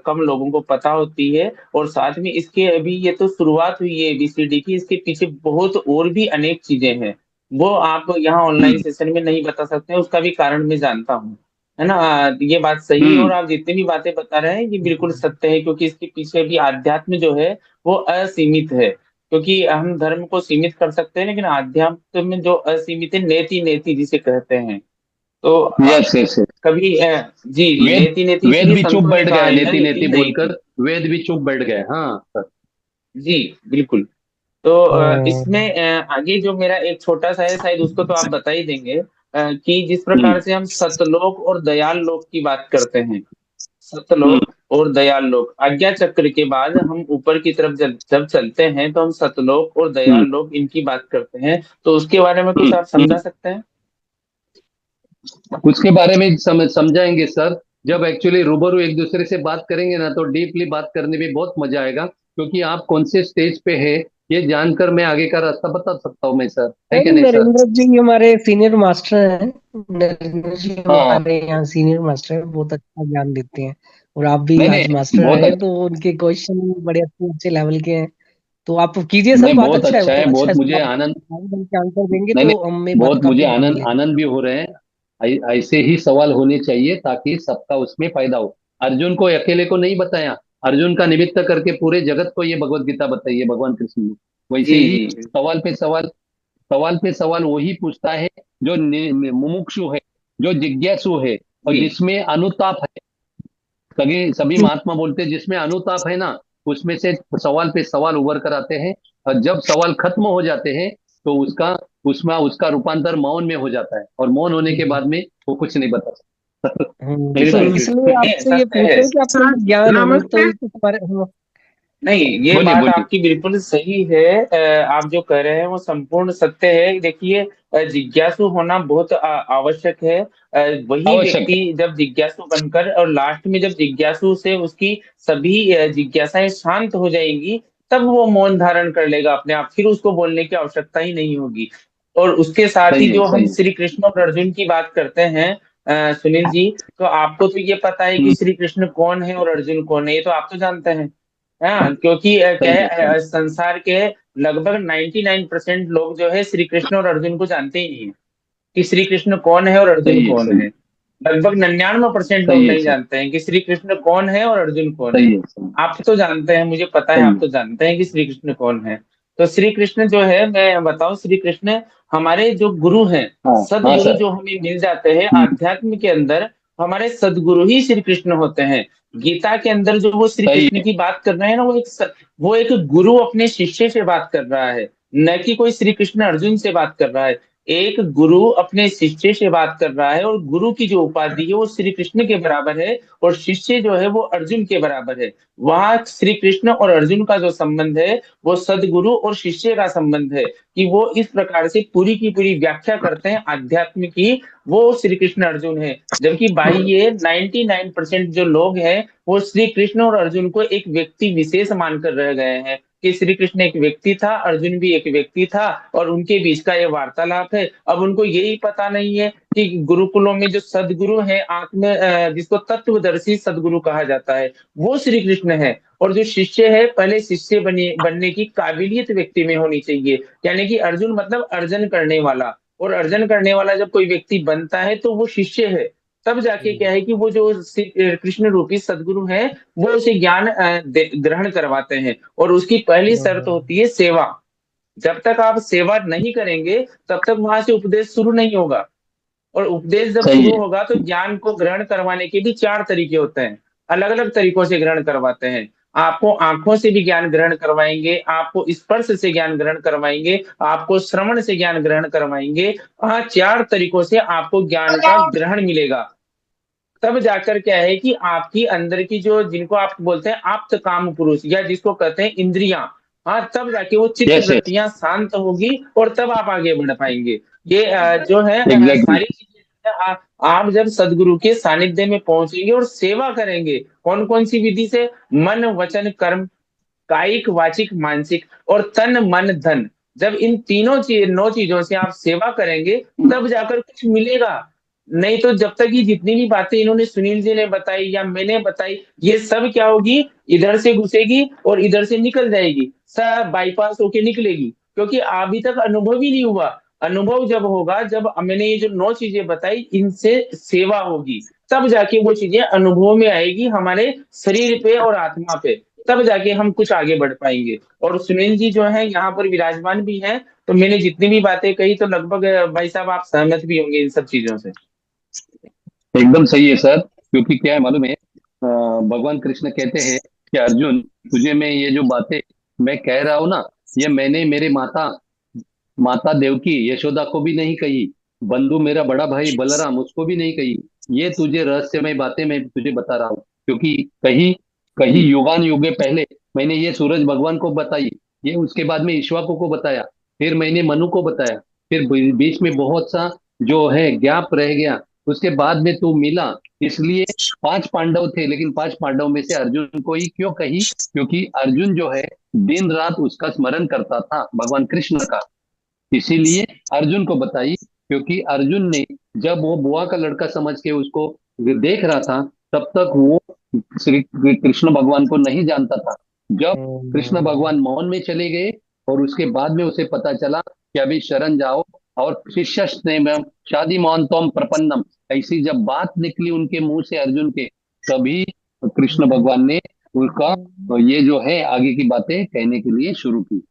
कम लोगों को पता होती है। और साथ में इसके अभी ये तो शुरुआत हुई है एबीसीडी की, इसके पीछे बहुत और भी अनेक चीजें हैं। वो आप यहाँ ऑनलाइन हम्म सेशन में नहीं बता सकते हैं, उसका भी कारण मैं जानता हूँ। है ना? ये बात सही है, हम्म। और आप जितनी भी बातें बता रहे हैं ये बिल्कुल सत्य है, क्योंकि इसके पीछे भी आध्यात्म जो है वो असीमित है। क्योंकि हम धर्म को सीमित कर सकते हैं, लेकिन आध्यात्म में जो असीमित है, नेति नेति जिसे कहते हैं। तो यस यस। कभी जी जी, वेद नेति नेति वेद इसलिए भी चुप संतों ने बैठ कहा गए, है ना, नेति नीति नेति नहीं थी। बोलकर वेद भी चुप बैठ गए, हाँ सर। जी बिल्कुल। तो हम्म। इसमें आगे जो मेरा एक छोटा सा है, शायद उसको तो आप बता ही देंगे, कि जिस हम्म प्रकार से हम सतलोक और दयाल लोक की बात करते हैं, हम्म सतलोक और दयाल लोक, आज्ञा चक्र के बाद हम ऊपर की तरफ जब चलते हैं, तो हम सतलोक और हम्म दयाल लोक इनकी बात करते हैं। तो उसके बारे में कुछ हम्म आप हम्म। समझा सकते हैं? उसके बारे में समझाएंगे सर, जब एक्चुअली रूबरू एक दूसरे से बात करेंगे ना, तो डीपली बात करने में बहुत मजा आएगा, क्योंकि आप कौन से स्टेज पे है ये जानकर मैं आगे का रास्ता बता सकता हूँ मैं सर, है कि नहीं, नहीं सर? नरेंद्र जी हमारे सीनियर मास्टर हैं। नरेंद्र जी हाँ। हमारे यहाँ सीनियर मास्टर हैं, बहुत अच्छा ज्ञान देते हैं। और आप भी नहीं आज नहीं, मास्टर बहुत आए हैं, अच्छा। तो उनके क्वेश्चन बड़े अच्छे अच्छे लेवल के हैं। तो आप कीजिए सर, नहीं, बात बहुत अच्छा है, वो अच्छा तो है, अच्छा बहुत है सर। मुझे आप आनंद। के आंसर देंगे नहीं तो नहीं, हमें बहुत मुझे काफी ज्ञान आनंद मिलेगा। आनंद भी हो रहे हैं। ऐसे ही सवाल होने चाहिए ताकि सबका उसमें फायदा हो। अर्जुन को अकेले को नहीं बताया, अर्जुन का निमित्त करके पूरे जगत को ये भगवत गीता बताई है भगवान कृष्ण ने। वैसे जी ही जी। सवाल पे सवाल वही पूछता है जो मुमुक्षु है, जो जिज्ञासु है, और जी जिसमें अनुताप है। सभी सभी महात्मा बोलते हैं जिसमें अनुताप है ना, उसमें से सवाल पे सवाल उभर कर आते हैं, और जब सवाल खत्म हो जाते हैं तो उसका रूपांतर मौन में हो जाता है, और मौन होने के बाद में वो कुछ नहीं बता सकता। तो ऐसा बिल्कुल है। इसलिए बिल्कुल, नहीं आपसे ऐसा ये है। पूछे कि आपको जो ज्ञान है वो तो नमस्ते। इस बारे हाँ, नहीं, ये बोलिए बात बोलिए। आपकी बिल्कुल सही है। आप जो कह रहे हैं वो संपूर्ण सत्य है। देखिए, जिज्ञासु होना बहुत आवश्यक है। वही आवश्यक व्यक्ति जब जिज्ञासु बनकर और लास्ट में जब जिज्ञासु से उसकी सभी जिज्ञासाएं शांत हो जाएंगी, तब वो मौन धारण कर लेगा अपने आप, फिर उसको बोलने की आवश्यकता ही नहीं होगी। और उसके साथ ही सही है, जो हम सही है। श्री कृष्ण और अर्जुन की बात करते हैं, सुनील जी, तो आपको तो ये पता है कि हम्म, श्री कृष्ण कौन है और अर्जुन कौन है, ये तो आप तो जानते हैं। हाँ, क्योंकि क्या सही है, है, सही है। संसार के लगभग 99% लोग जो है श्री कृष्ण और अर्जुन को जानते ही नहीं है कि श्री कृष्ण कौन है और अर्जुन सही है, कौन सही है। लगभग 99% लोग सही है, नहीं जानते हैं कि श्री कृष्ण कौन है और अर्जुन कौन है। सही है, सही आप तो जानते हैं, मुझे पता है सही आप है। तो जानते हैं कि श्री कृष्ण कौन है। तो श्री कृष्ण जो है, मैं बताऊं, श्री कृष्ण हमारे जो गुरु हैं, हाँ हाँ सदगुरु सर। जो हमें मिल जाते हैं हम्म, आध्यात्म के अंदर, हमारे सदगुरु ही श्री कृष्ण होते हैं। गीता के अंदर जो वो श्री सही कृष्ण है। की बात कर रहे हैं ना, वो एक गुरु अपने शिष्य से बात कर रहा है, न कि कोई श्री कृष्ण अर्जुन से बात कर रहा है। एक गुरु अपने शिष्य से बात कर रहा है, और गुरु की जो उपाधि है वो श्री कृष्ण के बराबर है, और शिष्य जो है वो अर्जुन के बराबर है। वहां श्री कृष्ण और अर्जुन का जो संबंध है वो सदगुरु और शिष्य का संबंध है, कि वो इस प्रकार से पूरी की पूरी व्याख्या करते हैं आध्यात्म की। वो श्री कृष्ण अर्जुन है। जबकि बाह्य 99% जो लोग हैं वो श्री कृष्ण और अर्जुन को एक व्यक्ति विशेष मानकर रह गए हैं, कि श्री कृष्ण एक व्यक्ति था, अर्जुन भी एक व्यक्ति था, और उनके बीच का ये वार्तालाप है। अब उनको यही पता नहीं है कि गुरुकुलों में जो सदगुरु है, जिसको तत्वदर्शी सदगुरु कहा जाता है, वो श्री कृष्ण है। और जो शिष्य है, पहले शिष्य बनने की काबिलियत व्यक्ति में होनी चाहिए। यानी कि अर्जुन मतलब अर्जन करने वाला, और अर्जन करने वाला जब कोई व्यक्ति बनता है तो वो शिष्य है। तब जाके क्या है कि वो जो कृष्ण रूपी सदगुरु है, वो उसे ज्ञान ग्रहण करवाते हैं। और उसकी पहली शर्त होती है सेवा। जब तक आप सेवा नहीं करेंगे, तब तक वहां से उपदेश शुरू नहीं होगा। और उपदेश जब सही शुरू है। होगा तो ज्ञान को ग्रहण करवाने के भी 4 तरीके होते हैं। अलग अलग तरीकों से ग्रहण करवाते हैं। आपको आंखों से भी ज्ञान ग्रहण करवाएंगे, आपको स्पर्श से ज्ञान ग्रहण करवाएंगे, आपको श्रवण से ज्ञान ग्रहण करवाएंगे। हाँ, 4 तरीकों से आपको ज्ञान का ग्रहण मिलेगा। तब जाकर क्या है कि आपकी अंदर की जो, जिनको आप बोलते हैं आप्त काम पुरुष, या जिसको कहते हैं इंद्रियां, हाँ, तब जाके वो चित्त यस यस। वृत्तियां शांत होगी, और तब आप आगे बढ़ पाएंगे। ये जो है एग्जैक्टली। सारी चीजें आप जब सदगुरु के सानिध्य में पहुंचेंगे और सेवा करेंगे, कौन कौन सी विधि से? मन वचन कर्म, कायिक वाचिक मानसिक, और तन मन धन। जब इन तीनों 9 चीजों से आप सेवा करेंगे, तब जाकर कुछ मिलेगा। नहीं तो जब तक ये जितनी भी बातें इन्होंने, सुनील जी ने बताई या मैंने बताई, ये सब क्या होगी, इधर से घुसेगी और इधर से निकल जाएगी, सब बाईपास होके निकलेगी, क्योंकि अभी तक अनुभव ही नहीं हुआ। अनुभव जब होगा, जब मैंने ये जो 9 चीजें बताई, इनसे सेवा होगी, तब जाके वो चीजें अनुभव में आएगी हमारे शरीर पे और आत्मा पे। तब जाके हम कुछ आगे बढ़ पाएंगे। और सुनील जी जो है यहाँ पर विराजमान भी हैं, तो मैंने जितनी भी बातें कही, तो लगभग भाई साहब आप सहमत भी होंगे इन सब चीजों से। एकदम सही है सर, क्योंकि क्या है मालूम है, भगवान कृष्ण कहते हैं कि अर्जुन, तुझे मैं ये जो बातें मैं कह रहा हूं ना, ये मैंने मेरे माता माता देवकी यशोदा को भी नहीं कही, बंधु मेरा बड़ा भाई बलराम उसको भी नहीं कही। ये तुझे रहस्यमय बातें मैं तुझे बता रहा हूँ, क्योंकि कहीं कहीं युगान युगे पहले मैंने ये सूरज भगवान को बताई, ये उसके बाद में ईश्वाकु को बताया, फिर मैंने मनु को बताया, फिर बीच में बहुत सा जो है गैप रह गया, उसके बाद में तू मिला। इसलिए 5 पांडव थे, लेकिन 5 पांडव में से अर्जुन को ही क्यों कही? क्योंकि अर्जुन जो है दिन रात उसका स्मरण करता था, भगवान कृष्ण का, इसीलिए अर्जुन को बताई। क्योंकि अर्जुन ने, जब वो बुआ का लड़का समझ के उसको देख रहा था, तब तक वो श्री कृष्ण भगवान को नहीं जानता था। जब कृष्ण भगवान मौन में चले गए और उसके बाद में उसे पता चला कि अभी शरण जाओ, और शिष्य शादी मौन तोम प्रपन्नम, ऐसी जब बात निकली उनके मुंह से अर्जुन के, तभी कृष्ण भगवान ने उनका ये जो है आगे की बातें कहने के लिए शुरू की।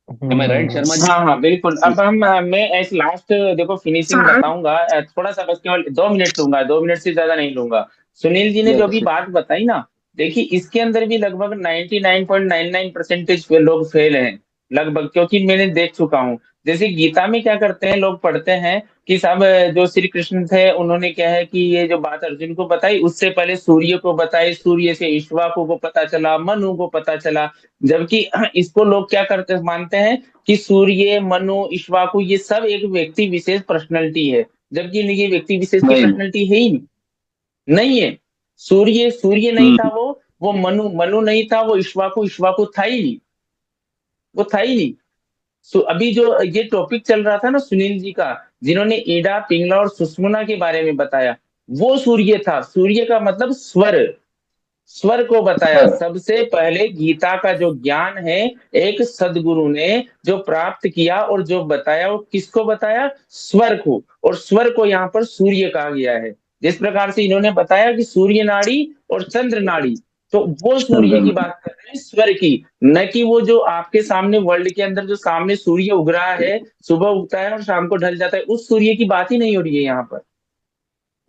Am I right, Sharma ji? हाँ हाँ, बिल्कुल। अब हम मैं ऐसे लास्ट देखो फिनिशिंग बताऊंगा, थोड़ा सा बस केवल 2 मिनट लूंगा, 2 मिनट से ज्यादा नहीं लूंगा। सुनील जी ने जो यस। अभी बात बताई ना, देखिए इसके अंदर भी लगभग 99.99% लोग फेल हैं लगभग, क्योंकि मैंने देख चुका हूँ। जैसे गीता में क्या करते हैं, लोग पढ़ते हैं कि सब जो श्री कृष्ण थे उन्होंने क्या है कि ये जो बात अर्जुन को बताई, उससे पहले सूर्य को बताई, सूर्य से इक्ष्वाकु को पता चला, मनु को पता चला। जबकि इसको लोग क्या करते मानते हैं कि सूर्य, मनु, इक्ष्वाकु ये सब एक व्यक्ति विशेष पर्सनैलिटी है, जबकि ये व्यक्ति विशेष की नहीं। पर्सनैलिटी है ही नहीं है। सूर्य सूर्य नहीं था, हम्म। वो मनु मनु नहीं था, वो इक्ष्वाकु इक्ष्वाकु था ही नहीं, वो था ही नहीं। अभी जो ये टॉपिक चल रहा था ना सुनील जी का, जिन्होंने ईडा, पिंगला और सुषुम्ना के बारे में बताया, वो सूर्य था। सूर्य का मतलब स्वर, स्वर को बताया। सर। सबसे पहले गीता का जो ज्ञान है एक सदगुरु ने जो प्राप्त किया और जो बताया, वो किसको बताया? स्वर को। और स्वर को यहाँ पर सूर्य कहा गया है। जिस प्रकार से इन्होंने बताया कि सूर्य नाड़ी और चंद्र नाड़ी, तो वो सूर्य की बात कर रहे हैं, स्वर की, न कि वो जो आपके सामने वर्ल्ड के अंदर जो सामने सूर्य उग रहा है, सुबह उगता है और शाम को ढल जाता है, उस सूर्य की बात ही नहीं हो रही है यहाँ पर।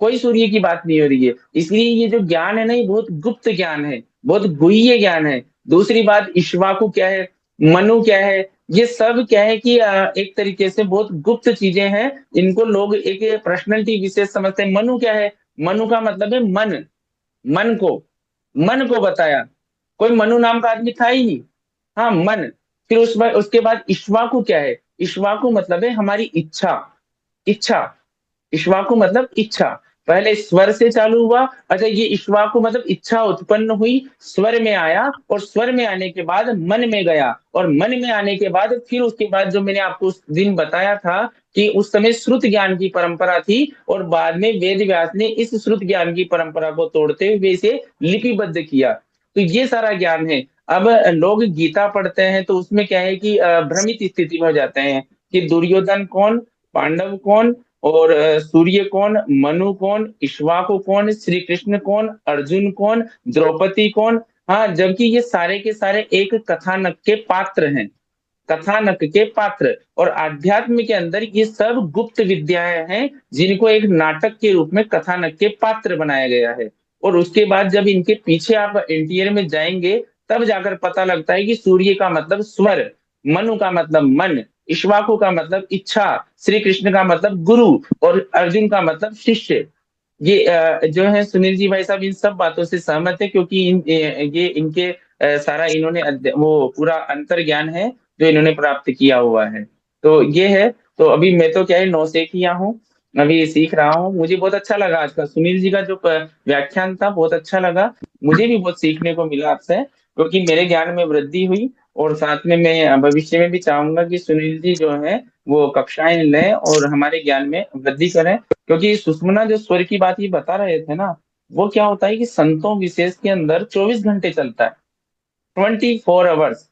कोई सूर्य की बात नहीं हो रही है। इसलिए ये जो ज्ञान है ना, ये बहुत गुप्त ज्ञान है, बहुत गुह्य ज्ञान है। दूसरी बात, इक्ष्वाकु क्या है, मनु क्या है, ये सब क्या है कि एक तरीके से बहुत गुप्त चीजें हैं। इनको लोग एक पर्सनैलिटी विशेष समझते हैं। मनु क्या है? मनु का मतलब है मन, मन को, मन को बताया। कोई मनु नाम का आदमी था ही नहीं। हाँ, मन। फिर उसके बाद इक्ष्वाकु क्या है? इक्ष्वाकु मतलब है हमारी इच्छा, इच्छा। इक्ष्वाकु मतलब इच्छा। पहले स्वर से चालू हुआ। अच्छा, ये इक्ष्वाकु मतलब इच्छा उत्पन्न हुई, स्वर में आया, और स्वर में आने के बाद मन में गया, और मन में आने के बाद फिर उसके बाद जो मैंने आपको उस दिन बताया था कि उस समय श्रुत ज्ञान की परंपरा थी, और बाद में वेद व्यास ने इस श्रुत ज्ञान की परंपरा को तोड़ते हुए इसे लिपिबद्ध किया। तो ये सारा ज्ञान है। अब लोग गीता पढ़ते हैं तो उसमें क्या है कि भ्रमित स्थिति में हो जाते हैं कि दुर्योधन कौन, पांडव कौन, और सूर्य कौन, मनु कौन, इक्ष्वाकु कौन, श्री कृष्ण कौन, अर्जुन कौन, द्रौपदी कौन। हाँ, जबकि ये सारे के सारे एक कथानक के पात्र हैं, कथानक के पात्र। और अध्यात्म के अंदर ये सब गुप्त विद्याएं हैं, जिनको एक नाटक के रूप में कथानक के पात्र बनाया गया है। और उसके बाद जब इनके पीछे आप इंटीरियर में जाएंगे, तब जाकर पता लगता है कि सूर्य का मतलब स्वर, मनु का मतलब मन, इक्ष्वाकु का मतलब इच्छा, श्री कृष्ण का मतलब गुरु, और अर्जुन का मतलब शिष्य। ये जो है सुनील जी भाई साहब इन सब बातों से सहमत है, क्योंकि ये इनके सारा इन्होंने वो पूरा अंतर ज्ञान है जो इन्होंने प्राप्त किया हुआ है। तो ये है। तो अभी मैं तो क्या है नौसेखिया हूँ, अभी सीख रहा हूँ। मुझे बहुत अच्छा लगा आज का सुनील जी का जो व्याख्यान था, बहुत अच्छा लगा। मुझे भी बहुत सीखने को मिला आपसे, क्योंकि मेरे ज्ञान में वृद्धि हुई। और साथ में मैं भविष्य में भी चाहूंगा कि सुनील जी जो है वो कक्षाएं लें और हमारे ज्ञान में वृद्धि करें। क्योंकि सुषुम्ना जो स्वर की बात ये बता रहे थे ना, वो क्या होता है कि संतों विशेष के अंदर 24 घंटे चलता है, 24 आवर्स।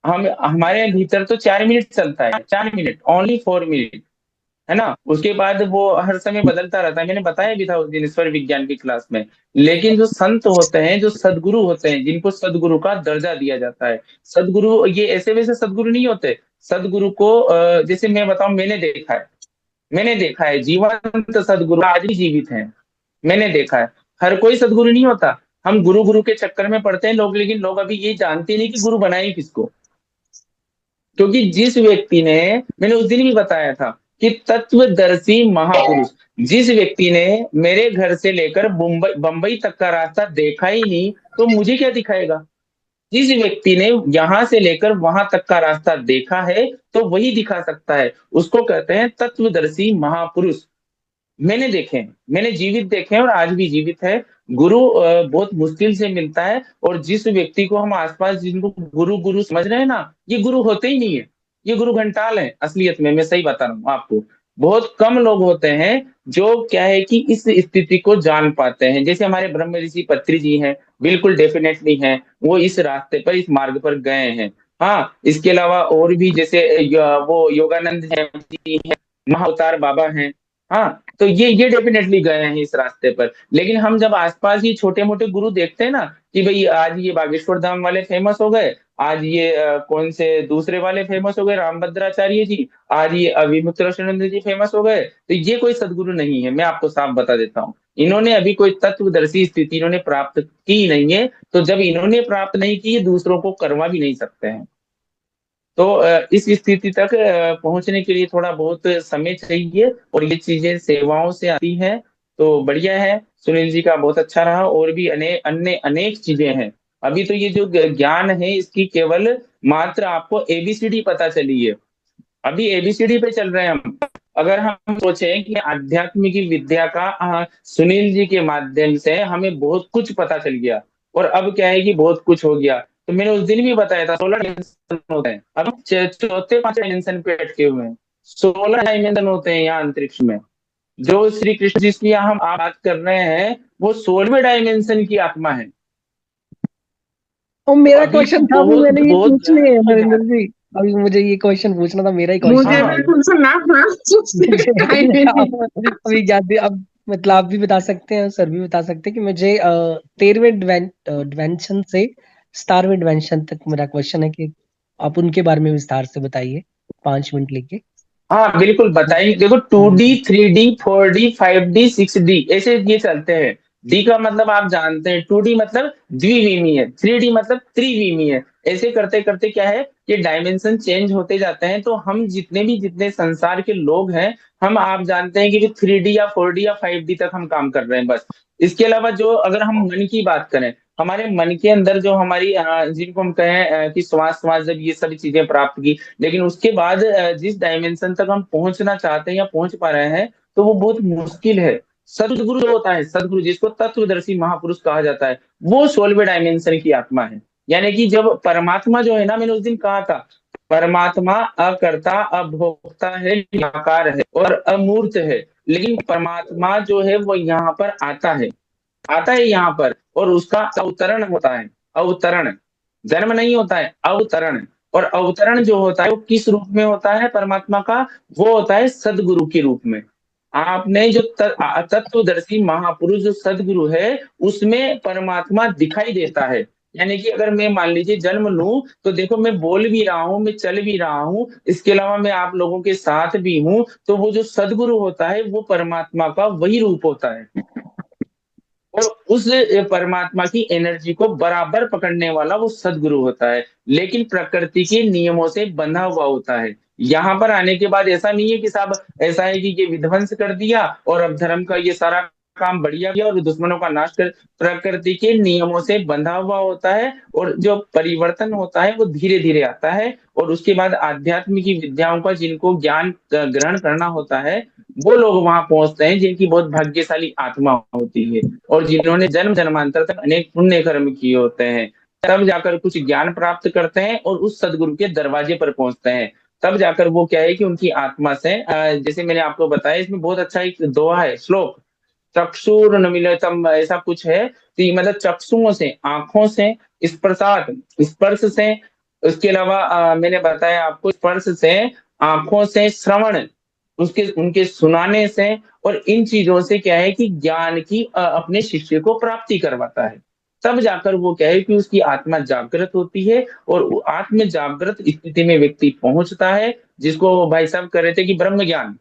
हम हमारे भीतर तो 4 मिनट चलता है, 4 मिनट, ओनली 4 मिनट, है ना। उसके बाद वो हर समय बदलता रहता है। मैंने बताया भी था उस दिन ईश्वर विज्ञान की क्लास में। लेकिन जो संत होते हैं, जो सदगुरु होते हैं, जिनको सदगुरु का दर्जा दिया जाता है, सदगुरु ये ऐसे वैसे सदगुरु नहीं होते। सदगुरु को जैसे मैं बताऊं, मैंने देखा है जीवंत सदगुरु आज भी जीवित हैं। मैंने देखा है। हर कोई सदगुरु नहीं होता। हम गुरु गुरु के चक्कर में पड़ते हैं लोग, लेकिन लोग अभी ये जानते नहीं कि गुरु बनाए किसको। क्योंकि जिस व्यक्ति ने, मैंने उस दिन भी बताया था कि तत्वदर्शी महापुरुष, जिस व्यक्ति ने मेरे घर से लेकर मुंबई बंबई तक का रास्ता देखा ही नहीं, तो मुझे क्या दिखाएगा? जिस व्यक्ति ने यहां से लेकर वहां तक का रास्ता देखा है, तो वही दिखा सकता है। उसको कहते हैं तत्वदर्शी महापुरुष। मैंने देखे हैं, मैंने जीवित देखे हैं और आज भी जीवित है। गुरु बहुत मुश्किल से मिलता है। और जिस व्यक्ति को हम आसपास जिनको गुरु गुरु समझ रहे हैं ना, ये गुरु होते ही नहीं है। ये गुरु घंटाल है असलियत में। मैं सही बता रहा हूँ आपको। बहुत कम लोग होते हैं जो क्या है कि इस स्थिति को जान पाते हैं। जैसे हमारे ब्रह्म ऋषि पत्री जी हैं, बिल्कुल डेफिनेटली हैं, वो इस रास्ते पर, इस मार्ग पर गए हैं। हाँ, इसके अलावा और भी जैसे वो योगानंद जी हैं, महाअवतार बाबा हैं। हाँ, तो ये डेफिनेटली गए हैं इस रास्ते पर। लेकिन हम जब आसपास ही छोटे मोटे गुरु देखते हैं ना, कि भाई आज ये बागेश्वर धाम वाले फेमस हो गए, आज ये कौन से दूसरे वाले फेमस हो गए, रामभद्राचार्य जी, आज ये अविमुक्तानंद जी फेमस हो गए, तो ये कोई सदगुरु नहीं है। मैं आपको साफ बता देता हूँ, इन्होंने अभी कोई तत्वदर्शी स्थिति इन्होंने प्राप्त की नहीं है, तो जब इन्होंने प्राप्त नहीं की, दूसरों को करवा भी नहीं सकते हैं। तो इस स्थिति तक पहुंचने के लिए थोड़ा बहुत समय चाहिए, और ये चीजें सेवाओं से आती हैं। तो बढ़िया है, सुनील जी का बहुत अच्छा रहा। और भी अन्य अनेक चीजें हैं। अभी तो ये जो ज्ञान है, इसकी केवल मात्र आपको एबीसीडी पता चली है। अभी एबीसीडी पे चल रहे हैं हम। अगर हम सोचें कि आध्यात्मिक विद्या का सुनील जी के माध्यम से हमें बहुत कुछ पता चल गया, और अब क्या है कि बहुत कुछ हो गया। तो मैंने उस दिन भी बताया था 16 डायमेंशन होते हैं। अब हम चौथे 5 डायमेंशन पे अटके हुए हैं। 16 डायमेंशन होते हैं यहाँ अंतरिक्ष में। जो श्री कृष्ण जिसकी यहाँ हम बात कर रहे हैं, वो 16वें डायमेंशन की आत्मा है। और मेरा अभी तो क्वेश्चन था भी, बहुत मैंने ये बहुत पूछने है नरेंद्र जी। अभी मुझे ये क्वेश्चन पूछना था, मेरा ही क्वेश्चन मुझे था। भी पूछना था। अभी याद अब मतलब आप भी बता सकते हैं, सर भी बता सकते हैं कि मुझे 13वें डिमेंशन से 17वें डिमेंशन तक मेरा क्वेश्चन है कि आप उनके बारे में विस्तार से बताइए 5 मिनट लेके। हाँ बिल्कुल बताइए। देखो 2D 3D 4D 5D 6D ऐसे ये चलते हैं। डी का मतलब आप जानते हैं, 2D मतलब द्विविमी है, 3D मतलब त्रिविमी है। ऐसे करते करते क्या है, ये डायमेंशन चेंज होते जाते हैं। तो हम जितने संसार के लोग हैं, हम आप जानते हैं कि 3D या 4D या 5D तक हम काम कर रहे हैं बस। इसके अलावा जो अगर हम मन की बात करें, हमारे मन के अंदर जो हमारी जिनको हम कहें कि श्वास श्वास जब ये सभी चीजें प्राप्त की, लेकिन उसके बाद जिस डायमेंशन तक हम पहुंचना चाहते हैं या पहुंच पा रहे हैं, तो वो बहुत मुश्किल है। सदगुरु जो होता है, सदगुरु जिसको तत्वदर्शी महापुरुष कहा जाता है, वो 16वें डायमेंशन की आत्मा है। यानी कि जब परमात्मा जो है ना, मैंने उस दिन कहा था, परमात्मा अकर्ता अभोक्ता है, निराकार है और अमूर्त है। लेकिन परमात्मा जो है वो यहाँ पर आता है यहाँ पर, और उसका अवतरण होता है। अवतरण, जन्म नहीं होता है, अवतरण। और अवतरण जो होता है वो किस रूप में होता है परमात्मा का? वो होता है सदगुरु के रूप में। आपने जो तत्वदर्शी महापुरुष जो सदगुरु है, उसमें परमात्मा दिखाई देता है। यानी कि अगर मैं मान लीजिए जन्म लूं, तो देखो मैं बोल भी रहा हूँ, मैं चल भी रहा हूँ, इसके अलावा मैं आप लोगों के साथ भी हूँ। तो वो जो सदगुरु होता है, वो परमात्मा का वही रूप होता है, और उस परमात्मा की एनर्जी को बराबर पकड़ने वाला वो सदगुरु होता है। लेकिन प्रकृति के नियमों से बंधा हुआ होता है। यहाँ पर आने के बाद ऐसा नहीं है कि साहब ऐसा है कि ये विध्वंस कर दिया और अब धर्म का ये सारा काम बढ़िया किया और दुश्मनों का नाश कर। प्रकृति के नियमों से बंधा हुआ होता है, और जो परिवर्तन होता है वो धीरे धीरे आता है। और उसके बाद आध्यात्मिक विद्याओं का जिनको ज्ञान ग्रहण करना होता है, वो लोग वहां पहुंचते हैं जिनकी बहुत भाग्यशाली आत्मा होती है, और जिन्होंने जन्म जन्मांतर तक अनेक पुण्य कर्म किए होते हैं। तब जाकर कुछ ज्ञान प्राप्त करते हैं और उस सदगुरु के दरवाजे पर पहुंचते हैं। तब जाकर वो क्या है कि उनकी आत्मा से जैसे मैंने आपको बताया, इसमें बहुत अच्छा एक दोहा है, श्लोक, चक्षुर नमिलितम, ऐसा कुछ है कि मतलब चक्षुओं से, आंखों से, स्पर्श से, उसके अलावा मैंने बताया आपको स्पर्श से, आंखों से, श्रवण, उनके सुनाने से, और इन चीजों से क्या है कि ज्ञान की अपने शिष्य को प्राप्ति करवाता है। तब जाकर वो क्या है कि उसकी आत्मा जागृत होती है, और वो आत्म जागृत स्थिति में व्यक्ति पहुंचता है, जिसको भाई साहब कह रहे थे कि ब्रह्म ज्ञान,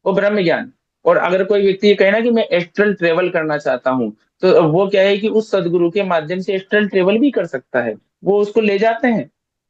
वो ब्रह्म ज्ञान। और अगर कोई व्यक्ति ये कहे ना कि मैं एस्ट्रल ट्रेवल करना चाहता हूँ, तो वो क्या है कि उस सदगुरु के माध्यम से एस्ट्रल ट्रेवल भी कर सकता है। वो उसको ले जाते हैं,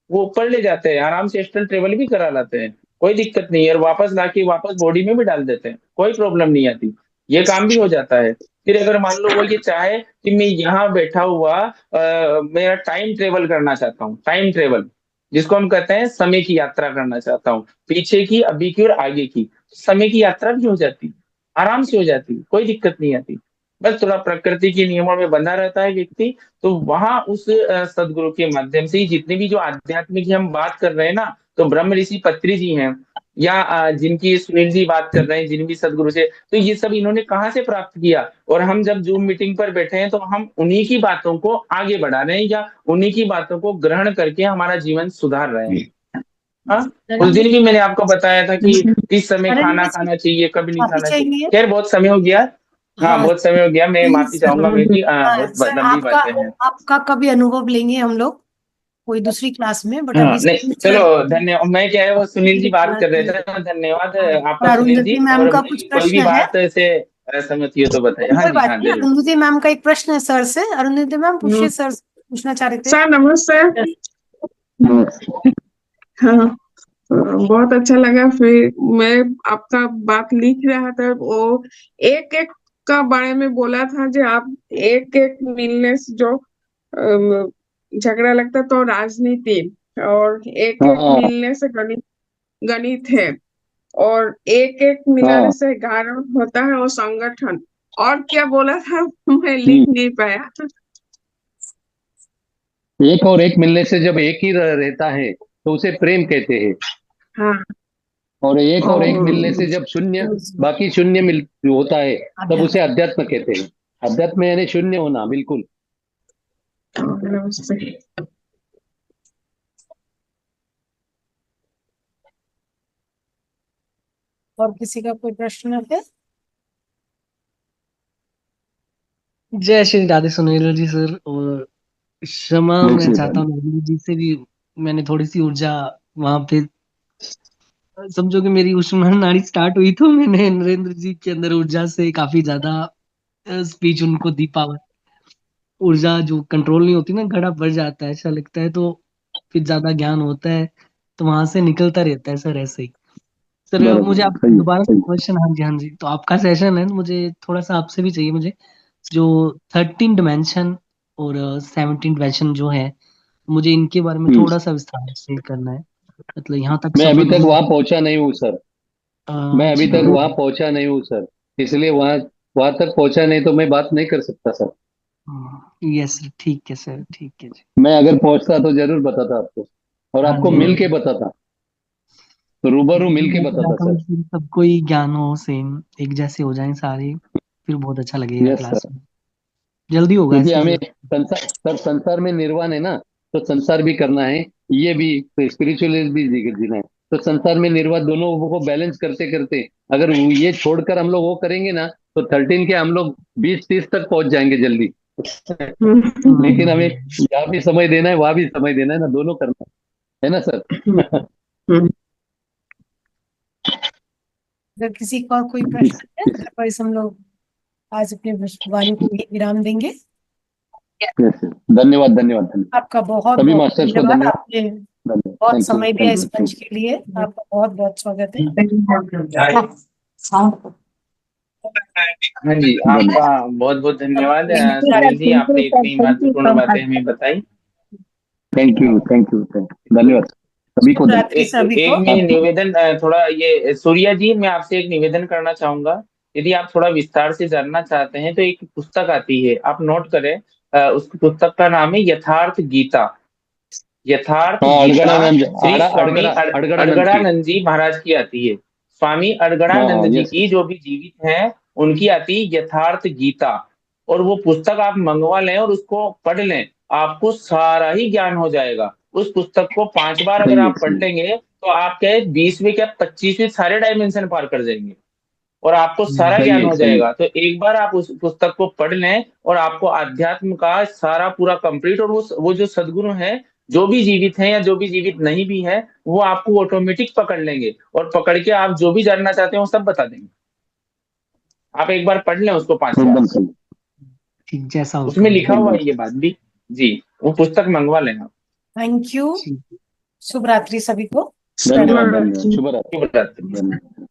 वो ऊपर ले जाते हैं, आराम से एस्ट्रल ट्रेवल भी करा लाते हैं, कोई दिक्कत नहीं है। और वापस लाके वापस बॉडी में भी डाल देते हैं, कोई प्रॉब्लम नहीं आती, ये काम भी हो जाता है। फिर अगर मान लो वो ये चाहे कि मैं यहाँ बैठा हुआ मेरा टाइम ट्रेवल करना चाहता हूँ, टाइम ट्रेवल जिसको हम कहते हैं समय की यात्रा करना चाहता हूँ, पीछे की, अभी की और आगे की, समय की यात्रा भी हो जाती, आराम से हो जाती, कोई दिक्कत नहीं आती। बस थोड़ा प्रकृति के नियमों में बंधा रहता है व्यक्ति। तो वहां उस सदगुरु के माध्यम से ही जितने भी जो आध्यात्मिक की हम बात कर रहे हैं ना, तो ब्रह्म ऋषि पत्री जी हैं, या जिनकी सुनील जी बात कर रहे हैं, जिन भी सदगुरु से, तो ये सब इन्होंने कहाँ से प्राप्त किया? और हम जब जूम मीटिंग पर बैठे हैं, तो हम उन्हीं की बातों को आगे बढ़ा रहे हैं, या उन्हीं की बातों को ग्रहण करके हमारा जीवन सुधार रहे हैं। हाँ, उस दिन भी मैंने आपको बताया था कि किस समय खाना खाना चाहिए, कब नहीं खाना चाहिए। खैर बहुत समय हो गया, हाँ बहुत समय हो गया, मैं माफी चाहूंगा क्योंकि बहुत लंबी बातें हैं। आपका कभी अनुभव लेंगे हम लोग कोई दूसरी क्लास में, बट अभी नहीं चलो धन्यवाद। मैं क्या है वो सुनील जी बात कर रहे थे, धन्यवाद आपका सुनील जी। मैम और का कुछ कोई भी प्रश्न है? बात ऐसे असहमति हो तो बताइए। हाँ कोई जी, बात हाँ नहीं, जरूर। अरुंधति मैम का एक प्रश्न है सर से। अरुंधति मैम पूछिए, सर से पूछना चाह रहे थे। सर नमस्ते। हाँ, बहुत अच्छा लगा। फिर मैं आपका बात लिख रहा था, वो एक एक का बारे में बोला था जो आप एक एक मिलने से जो झगड़ा लगता तो राजनीति, और एक एक हाँ मिलने से गणित गणित है, और एक एक मिलाने हाँ से 11 होता है वो संगठन। और क्या बोला था मैं लिख नहीं पाया। एक और एक मिलने से जब एक ही रहता है तो उसे प्रेम कहते हैं। हाँ, और एक और एक मिलने से और जब शून्य, बाकी शून्य मिल होता है तब उसे अध्यात्म कहते हैं। अध्यात्म यानी शून्य होना, बिल्कुल। नमस्ते। और किसी का कोई प्रश्न है? जय श्री राधे सुनील जी सर, और क्षमा जय मैं श्री चाहता राम। हूँ नरेंद्र जी से भी। मैंने थोड़ी सी ऊर्जा वहां पे, समझो कि मेरी ऊष्मा नाड़ी स्टार्ट हुई तो मैंने नरेंद्र जी के अंदर ऊर्जा से काफी ज्यादा स्पीच उनको दी। पावर, ऊर्जा जो कंट्रोल नहीं होती ना, घड़ा भर जाता है ऐसा लगता है, तो फिर ज्यादा ज्ञान होता है तो वहां से निकलता रहता है सर, ऐसे ही। सर मुझे बराबर, आप सही दोबारा से सही। क्वेश्चन, हाँ जी हाँ जी, तो आपका सेशन है, मुझे थोड़ा सा आपसे भी चाहिए। मुझे जो 13 डिमेंशन और 17 डिमेंशन जो है, मुझे इनके बारे में हम्म। थोड़ा सा विस्तार से करना है। मतलब यहाँ तक मैं अभी सफर तक हुआ। वहां पहुंचा नहीं हूँ सर। मैं अभी अच्छा, तक वहां पहुंचा नहीं हूँ सर, इसलिए वहां वहां तक पहुंचा नहीं तो मैं बात नहीं कर सकता सर। यस सर, ठीक है सर, ठीक है जी। मैं अगर पहुंचता तो जरूर बताता आपको, और हाँ आपको जी हाँ मिल जी। के बताता, तो रूबरू मिल के मैं तो बताता चाहता हूँ सर। कि सबको ही ज्ञान हो, सेम एक जैसे हो जाएं सारे, फिर बहुत अच्छा लगेगा यस क्लास सर। में। जल्दी होगा क्योंकि ऐसे हमें सर। संसार, सर संसार में निर्वाण है ना, तो संसार भी करना है, ये भी स्पिरिचुअल भी जीना है। तो संसार में निर्वाण दोनों को बैलेंस करते करते अगर ये छोड़कर हम लोग वो करेंगे ना, तो 13 के हम लोग 20-30 तक पहुंच जाएंगे जल्दी। लेकिन हमें यहाँ भी समय देना है, वहां भी समय देना है ना, दोनों करना है ना सर। अगर किसी का कोई प्रश्न है, अदरवाइज हम लोग आज अपने वाणी को यहीं विराम देंगे। यस सर, धन्यवाद धन्यवाद धन्यवाद। आपका बहुत सभी बहुत मास्टर्स को धन्यवाद, धन्यवाद। आपने धन्यवाद, बहुत थैंक यू समय दिया थैंक इस यू मंच थैंक के लिए। आपका बहुत बहुत स्वागत है। हाँ जी, धन्यवाद। आपका बहुत बहुत धन्यवाद शुभ सुनील जी, आपने इतनी महत्वपूर्ण बातें हमें बताई। Thank you thank you thank you, धन्यवाद सभी को, धन्यवाद। रात्रि सभी एक को। मैं निवेदन थोड़ा, ये सूर्या जी, मैं आपसे एक निवेदन करना चाहूंगा। यदि आप थोड़ा विस्तार से जानना चाहते हैं तो एक पुस्तक आती है, आप नोट करें। उस पुस्तक का नाम है यथार्थ गीता। यथार्थ हाँ, गीता, श्री स्वामी अड़गड़ानंद की। अड़गड़ानंद जी महाराज की आती है। स्वामी हाँ हाँ, अड़गड़ानंद जी यस। की जो भी जीवित हैं, उनकी आती है यथार्थ गीता। और वो पुस्तक आप मंगवा लें और उसको पढ़ लें, आपको सारा ही ज्ञान हो जाएगा। उस पुस्तक को 5 बार अगर सही है आप पढ़ सही है। लेंगे तो आप क्या 20वें क्या 25वें सारे डायमेंशन पार कर जाएंगे, और आपको सारा सही ज्ञान है हो सही है। जाएगा। तो एक बार आप उस पुस्तक को पढ़ लें और आपको अध्यात्म का सारा पूरा कंप्लीट, और वो जो सदगुरु हैं, जो भी जीवित हैं या जो भी जीवित नहीं भी है, वो आपको ऑटोमेटिक पकड़ लेंगे, और पकड़ के आप जो भी जानना चाहते हैं वो सब बता देंगे। आप एक बार पढ़ लें उसको 5 बार, एकदम सही, ठीक, जैसा उसमें हुक्म। लिखा हुआ एकदम है ये बात भी। जी, वो पुस्तक मंगवा लेना। Thank you. ठीक। शुभ रात्रि सभी को। धन्यवाद प्रणाम। धन्यवाद, शुभ रात्रि। शुभ रात्रि। धन्यवाद।